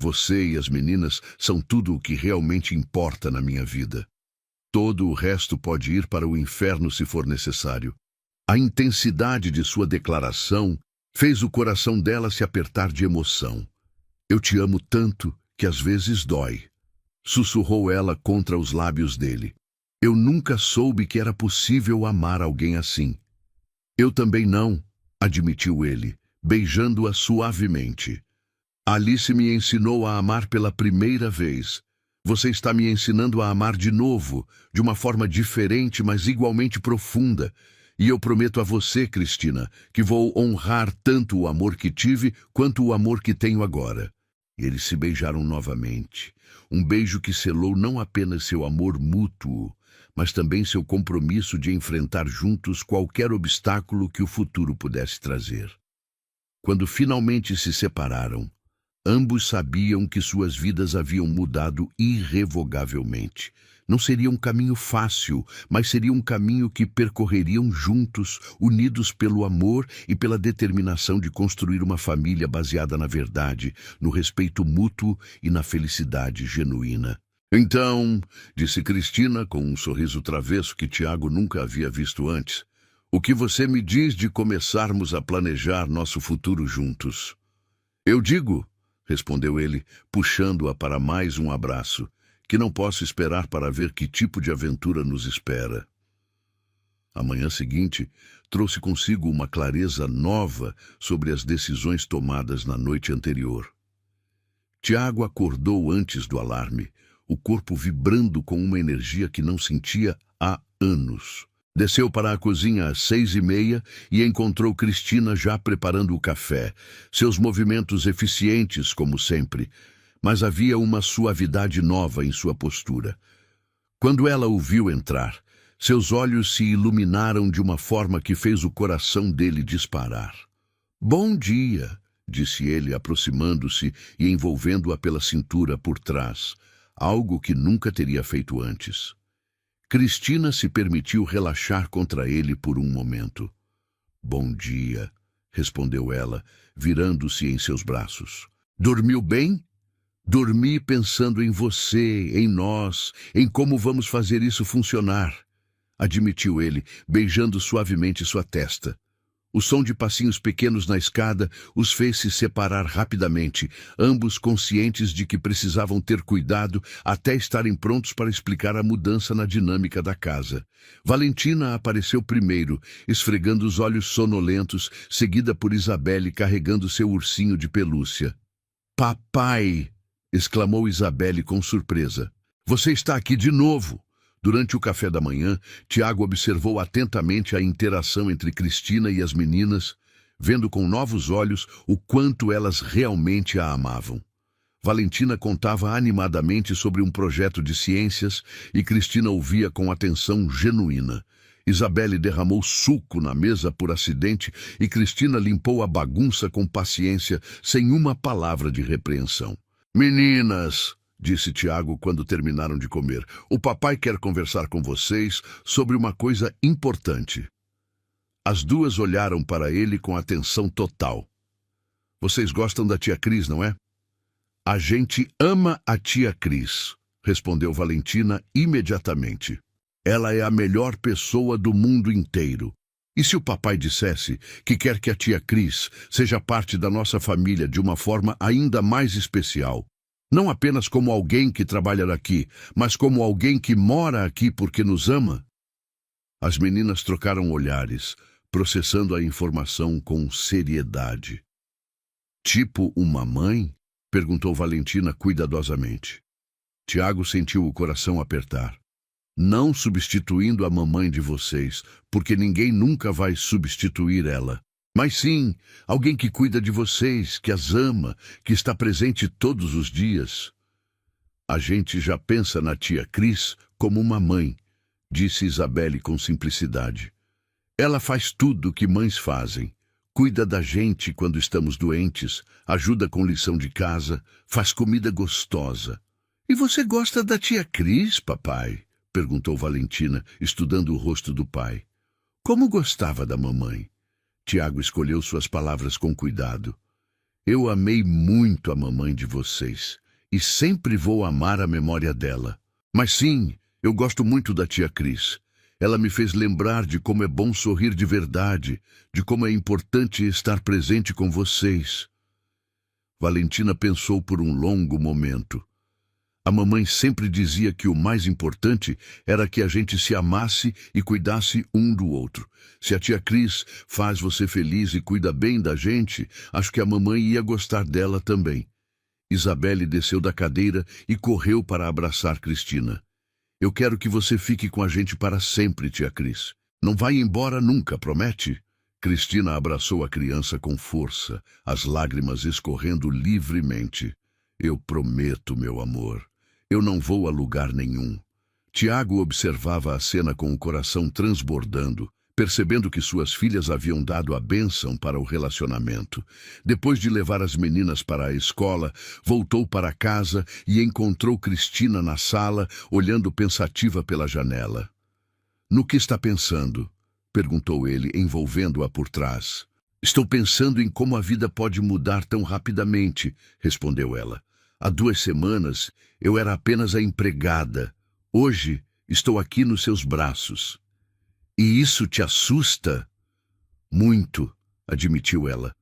Você e as meninas são tudo o que realmente importa na minha vida. Todo o resto pode ir para o inferno se for necessário. A intensidade de sua declaração fez o coração dela se apertar de emoção. Eu te amo tanto que às vezes dói, sussurrou ela contra os lábios dele. Eu nunca soube que era possível amar alguém assim. Eu também não, admitiu ele, beijando-a suavemente. Alice me ensinou a amar pela primeira vez. Você está me ensinando a amar de novo, de uma forma diferente, mas igualmente profunda. E eu prometo a você, Cristina, que vou honrar tanto o amor que tive quanto o amor que tenho agora. E eles se beijaram novamente. Um beijo que selou não apenas seu amor mútuo, mas também seu compromisso de enfrentar juntos qualquer obstáculo que o futuro pudesse trazer. Quando finalmente se separaram, ambos sabiam que suas vidas haviam mudado irrevogavelmente. Não seria um caminho fácil, mas seria um caminho que percorreriam juntos, unidos pelo amor e pela determinação de construir uma família baseada na verdade, no respeito mútuo e na felicidade genuína. Então, disse Cristina com um sorriso travesso que Tiago nunca havia visto antes, o que você me diz de começarmos a planejar nosso futuro juntos? Eu digo, respondeu ele, puxando-a para mais um abraço, que não posso esperar para ver que tipo de aventura nos espera. A manhã seguinte trouxe consigo uma clareza nova sobre as decisões tomadas na noite anterior. Tiago acordou antes do alarme, o corpo vibrando com uma energia que não sentia há anos. Desceu para a cozinha às 6h30 e encontrou Cristina já preparando o café, seus movimentos eficientes, como sempre, mas havia uma suavidade nova em sua postura. Quando ela o viu entrar, seus olhos se iluminaram de uma forma que fez o coração dele disparar. Bom dia, disse ele, aproximando-se e envolvendo-a pela cintura por trás, algo que nunca teria feito antes. Cristina se permitiu relaxar contra ele por um momento. Bom dia, respondeu ela, virando-se em seus braços. Dormiu bem? Dormi pensando em você, em nós, em como vamos fazer isso funcionar, admitiu ele, beijando suavemente sua testa. O som de passinhos pequenos na escada os fez se separar rapidamente, ambos conscientes de que precisavam ter cuidado até estarem prontos para explicar a mudança na dinâmica da casa. Valentina apareceu primeiro, esfregando os olhos sonolentos, seguida por Isabelle carregando seu ursinho de pelúcia. Papai! Exclamou Isabelle com surpresa. Você está aqui de novo! Durante o café da manhã, Tiago observou atentamente a interação entre Cristina e as meninas, vendo com novos olhos o quanto elas realmente a amavam. Valentina contava animadamente sobre um projeto de ciências e Cristina ouvia com atenção genuína. Isabelle derramou suco na mesa por acidente e Cristina limpou a bagunça com paciência, sem uma palavra de repreensão. Meninas, disse Tiago quando terminaram de comer, o papai quer conversar com vocês sobre uma coisa importante. As duas olharam para ele com atenção total. Vocês gostam da tia Cris, não é? A gente ama a tia Cris, respondeu Valentina imediatamente. Ela é a melhor pessoa do mundo inteiro. E se o papai dissesse que quer que a tia Cris seja parte da nossa família de uma forma ainda mais especial? Não apenas como alguém que trabalha aqui, mas como alguém que mora aqui porque nos ama? As meninas trocaram olhares, processando a informação com seriedade. Tipo uma mãe? Perguntou Valentina cuidadosamente. Tiago sentiu o coração apertar. Não substituindo a mamãe de vocês, porque ninguém nunca vai substituir ela. Mas sim, alguém que cuida de vocês, que as ama, que está presente todos os dias. A gente já pensa na tia Cris como uma mãe, disse Isabelle com simplicidade. Ela faz tudo o que mães fazem. Cuida da gente quando estamos doentes, ajuda com lição de casa, faz comida gostosa. E você gosta da tia Cris, papai? Perguntou Valentina, estudando o rosto do pai. Como gostava da mamãe? Tiago escolheu suas palavras com cuidado. Eu amei muito a mamãe de vocês, e sempre vou amar a memória dela. Mas sim, eu gosto muito da tia Cris. Ela me fez lembrar de como é bom sorrir de verdade, de como é importante estar presente com vocês. Valentina pensou por um longo momento. A mamãe sempre dizia que o mais importante era que a gente se amasse e cuidasse um do outro. Se a tia Cris faz você feliz e cuida bem da gente, acho que a mamãe ia gostar dela também. Isabelle desceu da cadeira e correu para abraçar Cristina. Eu quero que você fique com a gente para sempre, tia Cris. Não vai embora nunca, promete? Cristina abraçou a criança com força, as lágrimas escorrendo livremente. Eu prometo, meu amor. Eu não vou a lugar nenhum. Tiago observava a cena com o coração transbordando, percebendo que suas filhas haviam dado a bênção para o relacionamento. Depois de levar as meninas para a escola, voltou para casa e encontrou Cristina na sala, olhando pensativa pela janela. "No que está pensando?" perguntou ele, envolvendo-a por trás. "Estou pensando em como a vida pode mudar tão rapidamente", respondeu ela. "Há 2 semanas eu era apenas a empregada. Hoje estou aqui nos seus braços." "E isso te assusta?" "Muito", admitiu ela.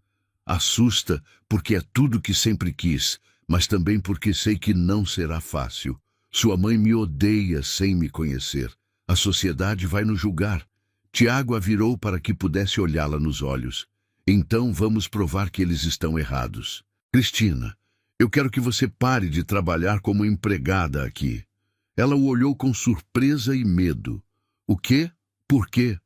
"Assusta porque é tudo que sempre quis, mas também porque sei que não será fácil. Sua mãe me odeia sem me conhecer. A sociedade vai nos julgar." Tiago a virou para que pudesse olhá-la nos olhos. "Então vamos provar que eles estão errados. Cristina, eu quero que você pare de trabalhar como empregada aqui." Ela o olhou com surpresa e medo. "O quê? Por quê?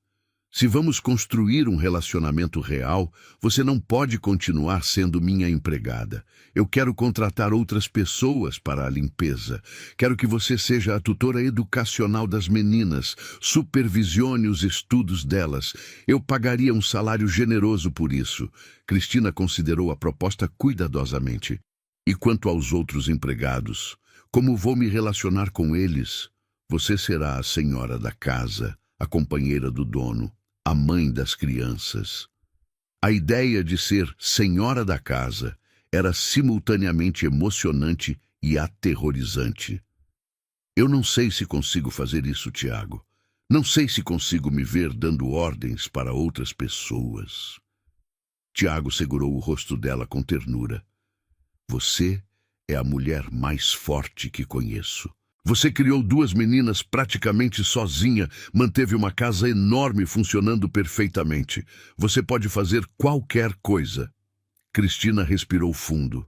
Se vamos construir um relacionamento real, você não pode continuar sendo minha empregada. Eu quero contratar outras pessoas para a limpeza. Quero que você seja a tutora educacional das meninas, supervisione os estudos delas. Eu pagaria um salário generoso por isso." Cristina considerou a proposta cuidadosamente. "E quanto aos outros empregados? Como vou me relacionar com eles? Você será a senhora da casa, a companheira do dono, a mãe das crianças." A ideia de ser senhora da casa era simultaneamente emocionante e aterrorizante. "Eu não sei se consigo fazer isso, Tiago. Não sei se consigo me ver dando ordens para outras pessoas." Tiago segurou o rosto dela com ternura. "Você é a mulher mais forte que conheço. Você criou 2 meninas praticamente sozinha, manteve uma casa enorme funcionando perfeitamente. Você pode fazer qualquer coisa." Cristina respirou fundo.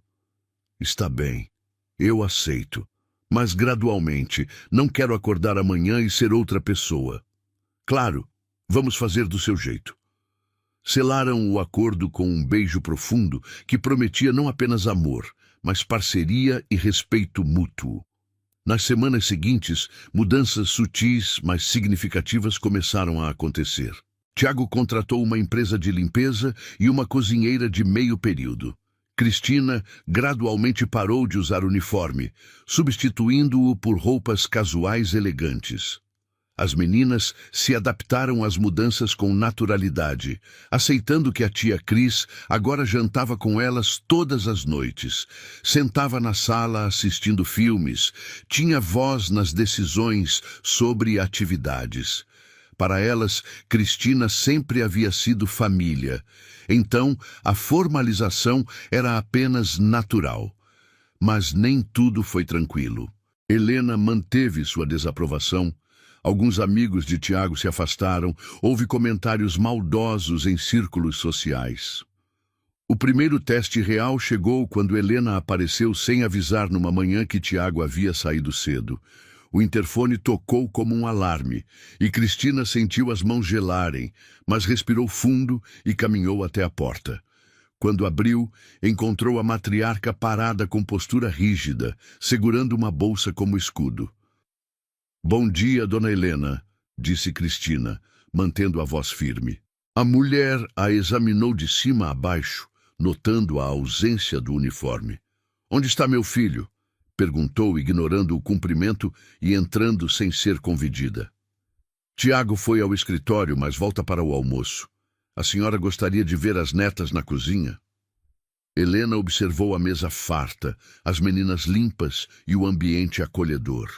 "Está bem, eu aceito. Mas gradualmente, não quero acordar amanhã e ser outra pessoa." "Claro, vamos fazer do seu jeito." Selaram o acordo com um beijo profundo que prometia não apenas amor, mas parceria e respeito mútuo. Nas semanas seguintes, mudanças sutis, mas significativas começaram a acontecer. Tiago contratou uma empresa de limpeza e uma cozinheira de meio período. Cristina gradualmente parou de usar uniforme, substituindo-o por roupas casuais elegantes. As meninas se adaptaram às mudanças com naturalidade, aceitando que a tia Cris agora jantava com elas todas as noites, sentava na sala assistindo filmes, tinha voz nas decisões sobre atividades. Para elas, Cristina sempre havia sido família, então a formalização era apenas natural. Mas nem tudo foi tranquilo. Helena manteve sua desaprovação. Alguns amigos de Tiago se afastaram, houve comentários maldosos em círculos sociais. O primeiro teste real chegou quando Helena apareceu sem avisar numa manhã que Tiago havia saído cedo. O interfone tocou como um alarme, e Cristina sentiu as mãos gelarem, mas respirou fundo e caminhou até a porta. Quando abriu, encontrou a matriarca parada com postura rígida, segurando uma bolsa como escudo. "Bom dia, dona Helena", disse Cristina, mantendo a voz firme. A mulher a examinou de cima a baixo, notando a ausência do uniforme. "Onde está meu filho?", perguntou, ignorando o cumprimento e entrando sem ser convidada. "Tiago foi ao escritório, mas volta para o almoço. A senhora gostaria de ver as netas na cozinha?" Helena observou a mesa farta, as meninas limpas e o ambiente acolhedor.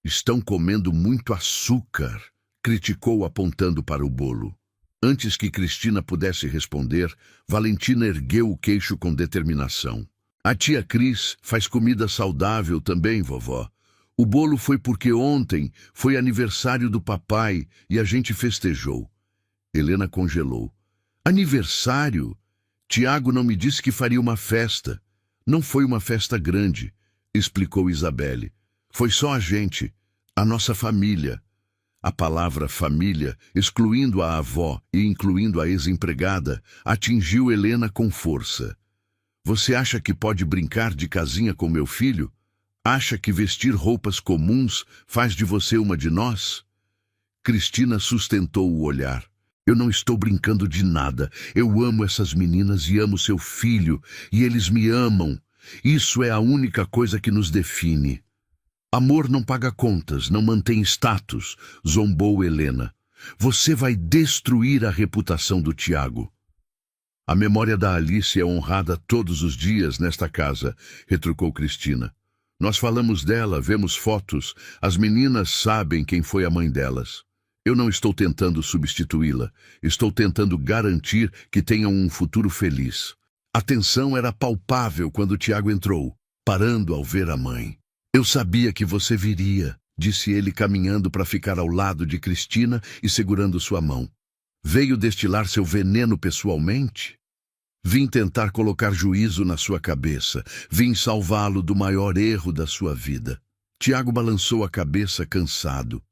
"Estão comendo muito açúcar", criticou apontando para o bolo. Antes que Cristina pudesse responder, Valentina ergueu o queixo com determinação. "A tia Cris faz comida saudável também, vovó. O bolo foi porque ontem foi aniversário do papai e a gente festejou." Helena congelou. "Aniversário? Tiago não me disse que faria uma festa." "Não foi uma festa grande", explicou Isabelle. "Foi só a gente, a nossa família." A palavra família, excluindo a avó e incluindo a ex-empregada, atingiu Helena com força. Você acha que pode brincar de casinha com meu filho? Acha que vestir roupas comuns faz de você uma de nós? Cristina sustentou o olhar. Eu não estou brincando de nada. Eu amo essas meninas e amo seu filho, e eles me amam. Isso é a única coisa que nos define. Amor não paga contas, não mantém status, zombou Helena. Você vai destruir a reputação do Tiago. A memória da Alice é honrada todos os dias nesta casa, retrucou Cristina. Nós falamos dela, vemos fotos, as meninas sabem quem foi a mãe delas. Eu não estou tentando substituí-la, estou tentando garantir que tenham um futuro feliz. A tensão era palpável quando Tiago entrou, parando ao ver a mãe. Eu sabia que você viria, disse ele caminhando para ficar ao lado de Cristina e segurando sua mão. Veio destilar seu veneno pessoalmente? Vim tentar colocar juízo na sua cabeça. Vim salvá-lo do maior erro da sua vida. Tiago balançou a cabeça cansado.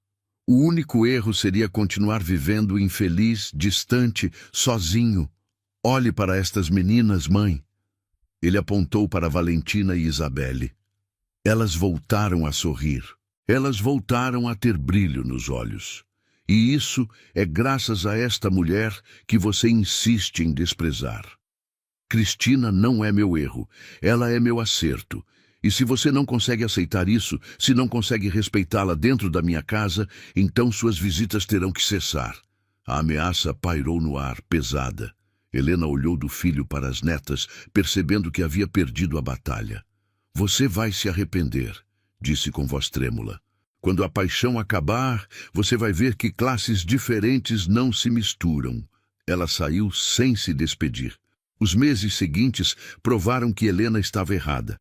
O único erro seria continuar vivendo infeliz, distante, sozinho. Olhe para estas meninas, mãe. Ele apontou para Valentina e Isabelle. Elas voltaram a sorrir. Elas voltaram a ter brilho nos olhos. E isso é graças a esta mulher que você insiste em desprezar. Cristina não é meu erro, ela é meu acerto. E se você não consegue aceitar isso, se não consegue respeitá-la dentro da minha casa, então suas visitas terão que cessar. A ameaça pairou no ar, pesada. Helena olhou do filho para as netas, percebendo que havia perdido a batalha. Você vai se arrepender, disse com voz trêmula. Quando a paixão acabar, você vai ver que classes diferentes não se misturam. Ela saiu sem se despedir. Os meses seguintes provaram que Helena estava errada.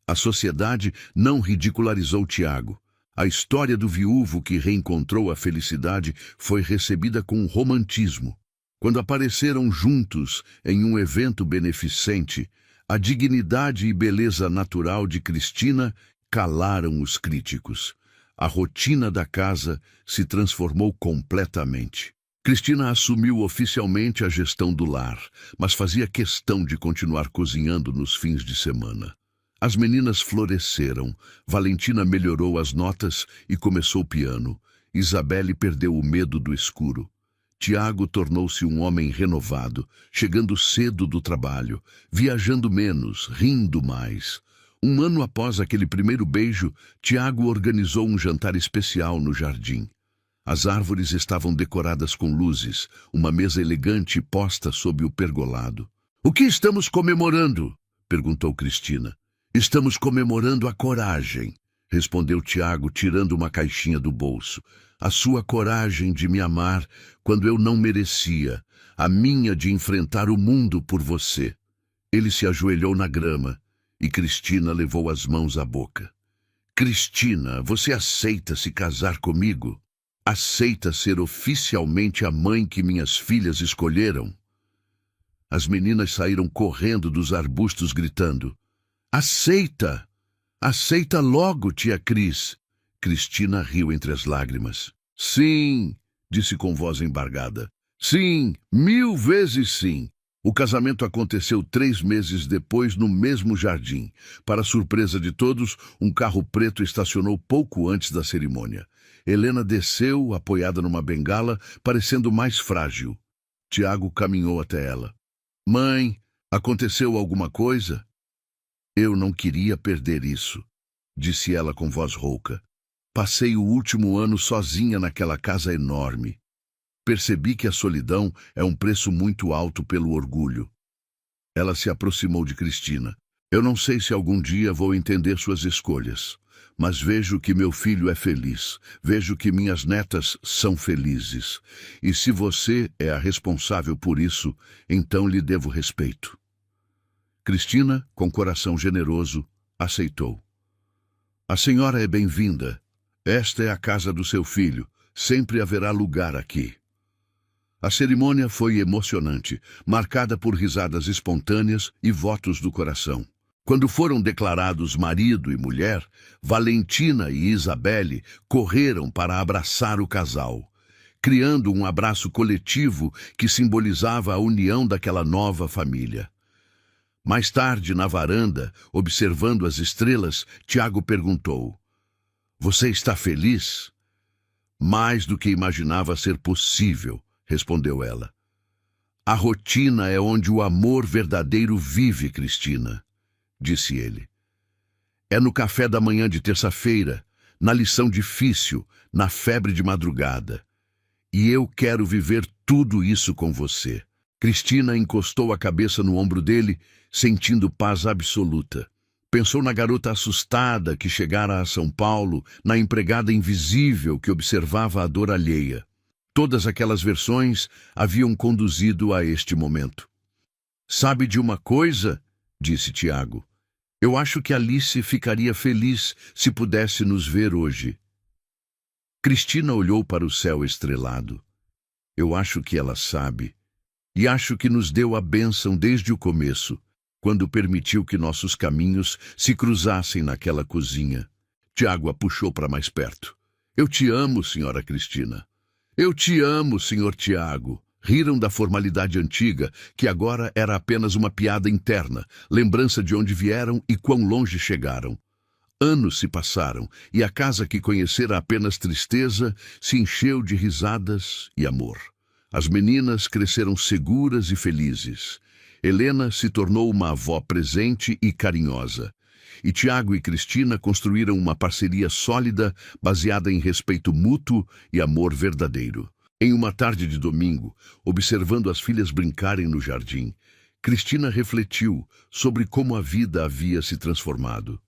A sociedade não ridicularizou Tiago. A história do viúvo que reencontrou a felicidade foi recebida com romantismo. Quando apareceram juntos em um evento beneficente, a dignidade e beleza natural de Cristina calaram os críticos. A rotina da casa se transformou completamente. Cristina assumiu oficialmente a gestão do lar, mas fazia questão de continuar cozinhando nos fins de semana. As meninas floresceram, Valentina melhorou as notas e começou o piano. Isabelle perdeu o medo do escuro. Tiago tornou-se um homem renovado, chegando cedo do trabalho, viajando menos, rindo mais. Um ano após aquele primeiro beijo, Tiago organizou um jantar especial no jardim. As árvores estavam decoradas com luzes, uma mesa elegante posta sob o pergolado. "O que estamos comemorando?" perguntou Cristina. "Estamos comemorando a coragem", respondeu Tiago, tirando uma caixinha do bolso. "A sua coragem de me amar quando eu não merecia, a minha de enfrentar o mundo por você." Ele se ajoelhou na grama e Cristina levou as mãos à boca. "Cristina, você aceita se casar comigo? Aceita ser oficialmente a mãe que minhas filhas escolheram?" As meninas saíram correndo dos arbustos gritando: "Aceita! Aceita logo, tia Cris!" Cristina riu entre as lágrimas. "Sim", disse com voz embargada. "Sim, 1000 vezes sim." O casamento aconteceu 3 meses depois no mesmo jardim. Para surpresa de todos, um carro preto estacionou pouco antes da cerimônia. Helena desceu, apoiada numa bengala, parecendo mais frágil. Tiago caminhou até ela. "Mãe, aconteceu alguma coisa?" "Eu não queria perder isso", disse ela com voz rouca. "Passei o último ano sozinha naquela casa enorme. Percebi que a solidão é um preço muito alto pelo orgulho." Ela se aproximou de Cristina. "Eu não sei se algum dia vou entender suas escolhas, mas vejo que meu filho é feliz, vejo que minhas netas são felizes. E se você é a responsável por isso, então lhe devo respeito." Cristina, com coração generoso, aceitou. "A senhora é bem-vinda. Esta é a casa do seu filho. Sempre haverá lugar aqui." A cerimônia foi emocionante, marcada por risadas espontâneas e votos do coração. Quando foram declarados marido e mulher, Valentina e Isabelle correram para abraçar o casal, criando um abraço coletivo que simbolizava a união daquela nova família. Mais tarde, na varanda, observando as estrelas, Tiago perguntou: "Você está feliz?" "Mais do que imaginava ser possível", respondeu ela. "A rotina é onde o amor verdadeiro vive, Cristina", disse ele. "É no café da manhã de terça-feira, na lição difícil, na febre de madrugada. E eu quero viver tudo isso com você." Cristina encostou a cabeça no ombro dele, sentindo paz absoluta. Pensou na garota assustada que chegara a São Paulo, na empregada invisível que observava a dor alheia. Todas aquelas versões haviam conduzido a este momento. "Sabe de uma coisa?", disse Tiago. "Eu acho que Alice ficaria feliz se pudesse nos ver hoje." Cristina olhou para o céu estrelado. "Eu acho que ela sabe. E acho que nos deu a bênção desde o começo, quando permitiu que nossos caminhos se cruzassem naquela cozinha." Tiago a puxou para mais perto. "Eu te amo, senhora Cristina." "Eu te amo, senhor Tiago." Riram da formalidade antiga, que agora era apenas uma piada interna, lembrança de onde vieram e quão longe chegaram. Anos se passaram, e a casa que conhecera apenas tristeza se encheu de risadas e amor. As meninas cresceram seguras e felizes. Helena se tornou uma avó presente e carinhosa. E Tiago e Cristina construíram uma parceria sólida, baseada em respeito mútuo e amor verdadeiro. Em uma tarde de domingo, observando as filhas brincarem no jardim, Cristina refletiu sobre como a vida havia se transformado.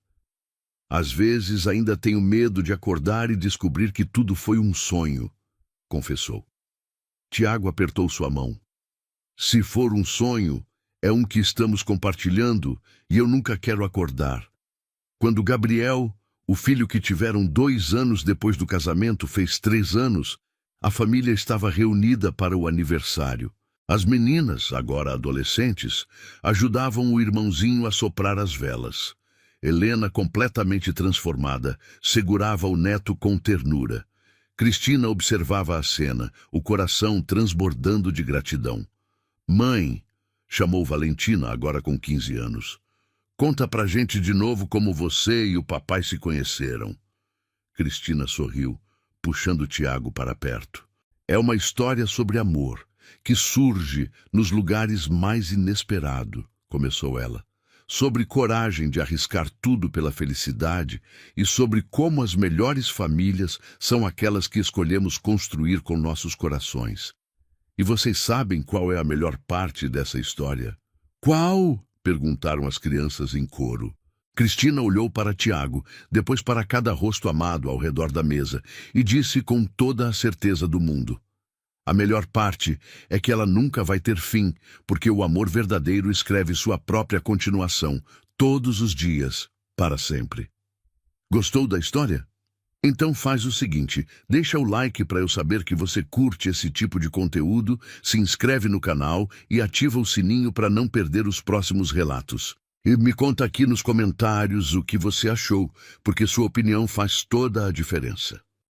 "Às vezes ainda tenho medo de acordar e descobrir que tudo foi um sonho", confessou. Tiago apertou sua mão. "Se for um sonho, é um que estamos compartilhando e eu nunca quero acordar." Quando Gabriel, o filho que tiveram 2 anos depois do casamento, fez 3 anos, a família estava reunida para o aniversário. As meninas, agora adolescentes, ajudavam o irmãozinho a soprar as velas. Helena, completamente transformada, segurava o neto com ternura. Cristina observava a cena, o coração transbordando de gratidão. "Mãe", chamou Valentina, agora com 15 anos, "conta pra gente de novo como você e o papai se conheceram." Cristina sorriu, puxando Tiago para perto. "É uma história sobre amor, que surge nos lugares mais inesperados", começou ela. "Sobre coragem de arriscar tudo pela felicidade e sobre como as melhores famílias são aquelas que escolhemos construir com nossos corações. E vocês sabem qual é a melhor parte dessa história?" "Qual?", perguntaram as crianças em coro. Cristina olhou para Tiago, depois para cada rosto amado ao redor da mesa, e disse com toda a certeza do mundo: "A melhor parte é que ela nunca vai ter fim, porque o amor verdadeiro escreve sua própria continuação, todos os dias, para sempre." Gostou da história? Então faz o seguinte, deixa o like para eu saber que você curte esse tipo de conteúdo, se inscreve no canal e ativa o sininho para não perder os próximos relatos. E me conta aqui nos comentários o que você achou, porque sua opinião faz toda a diferença.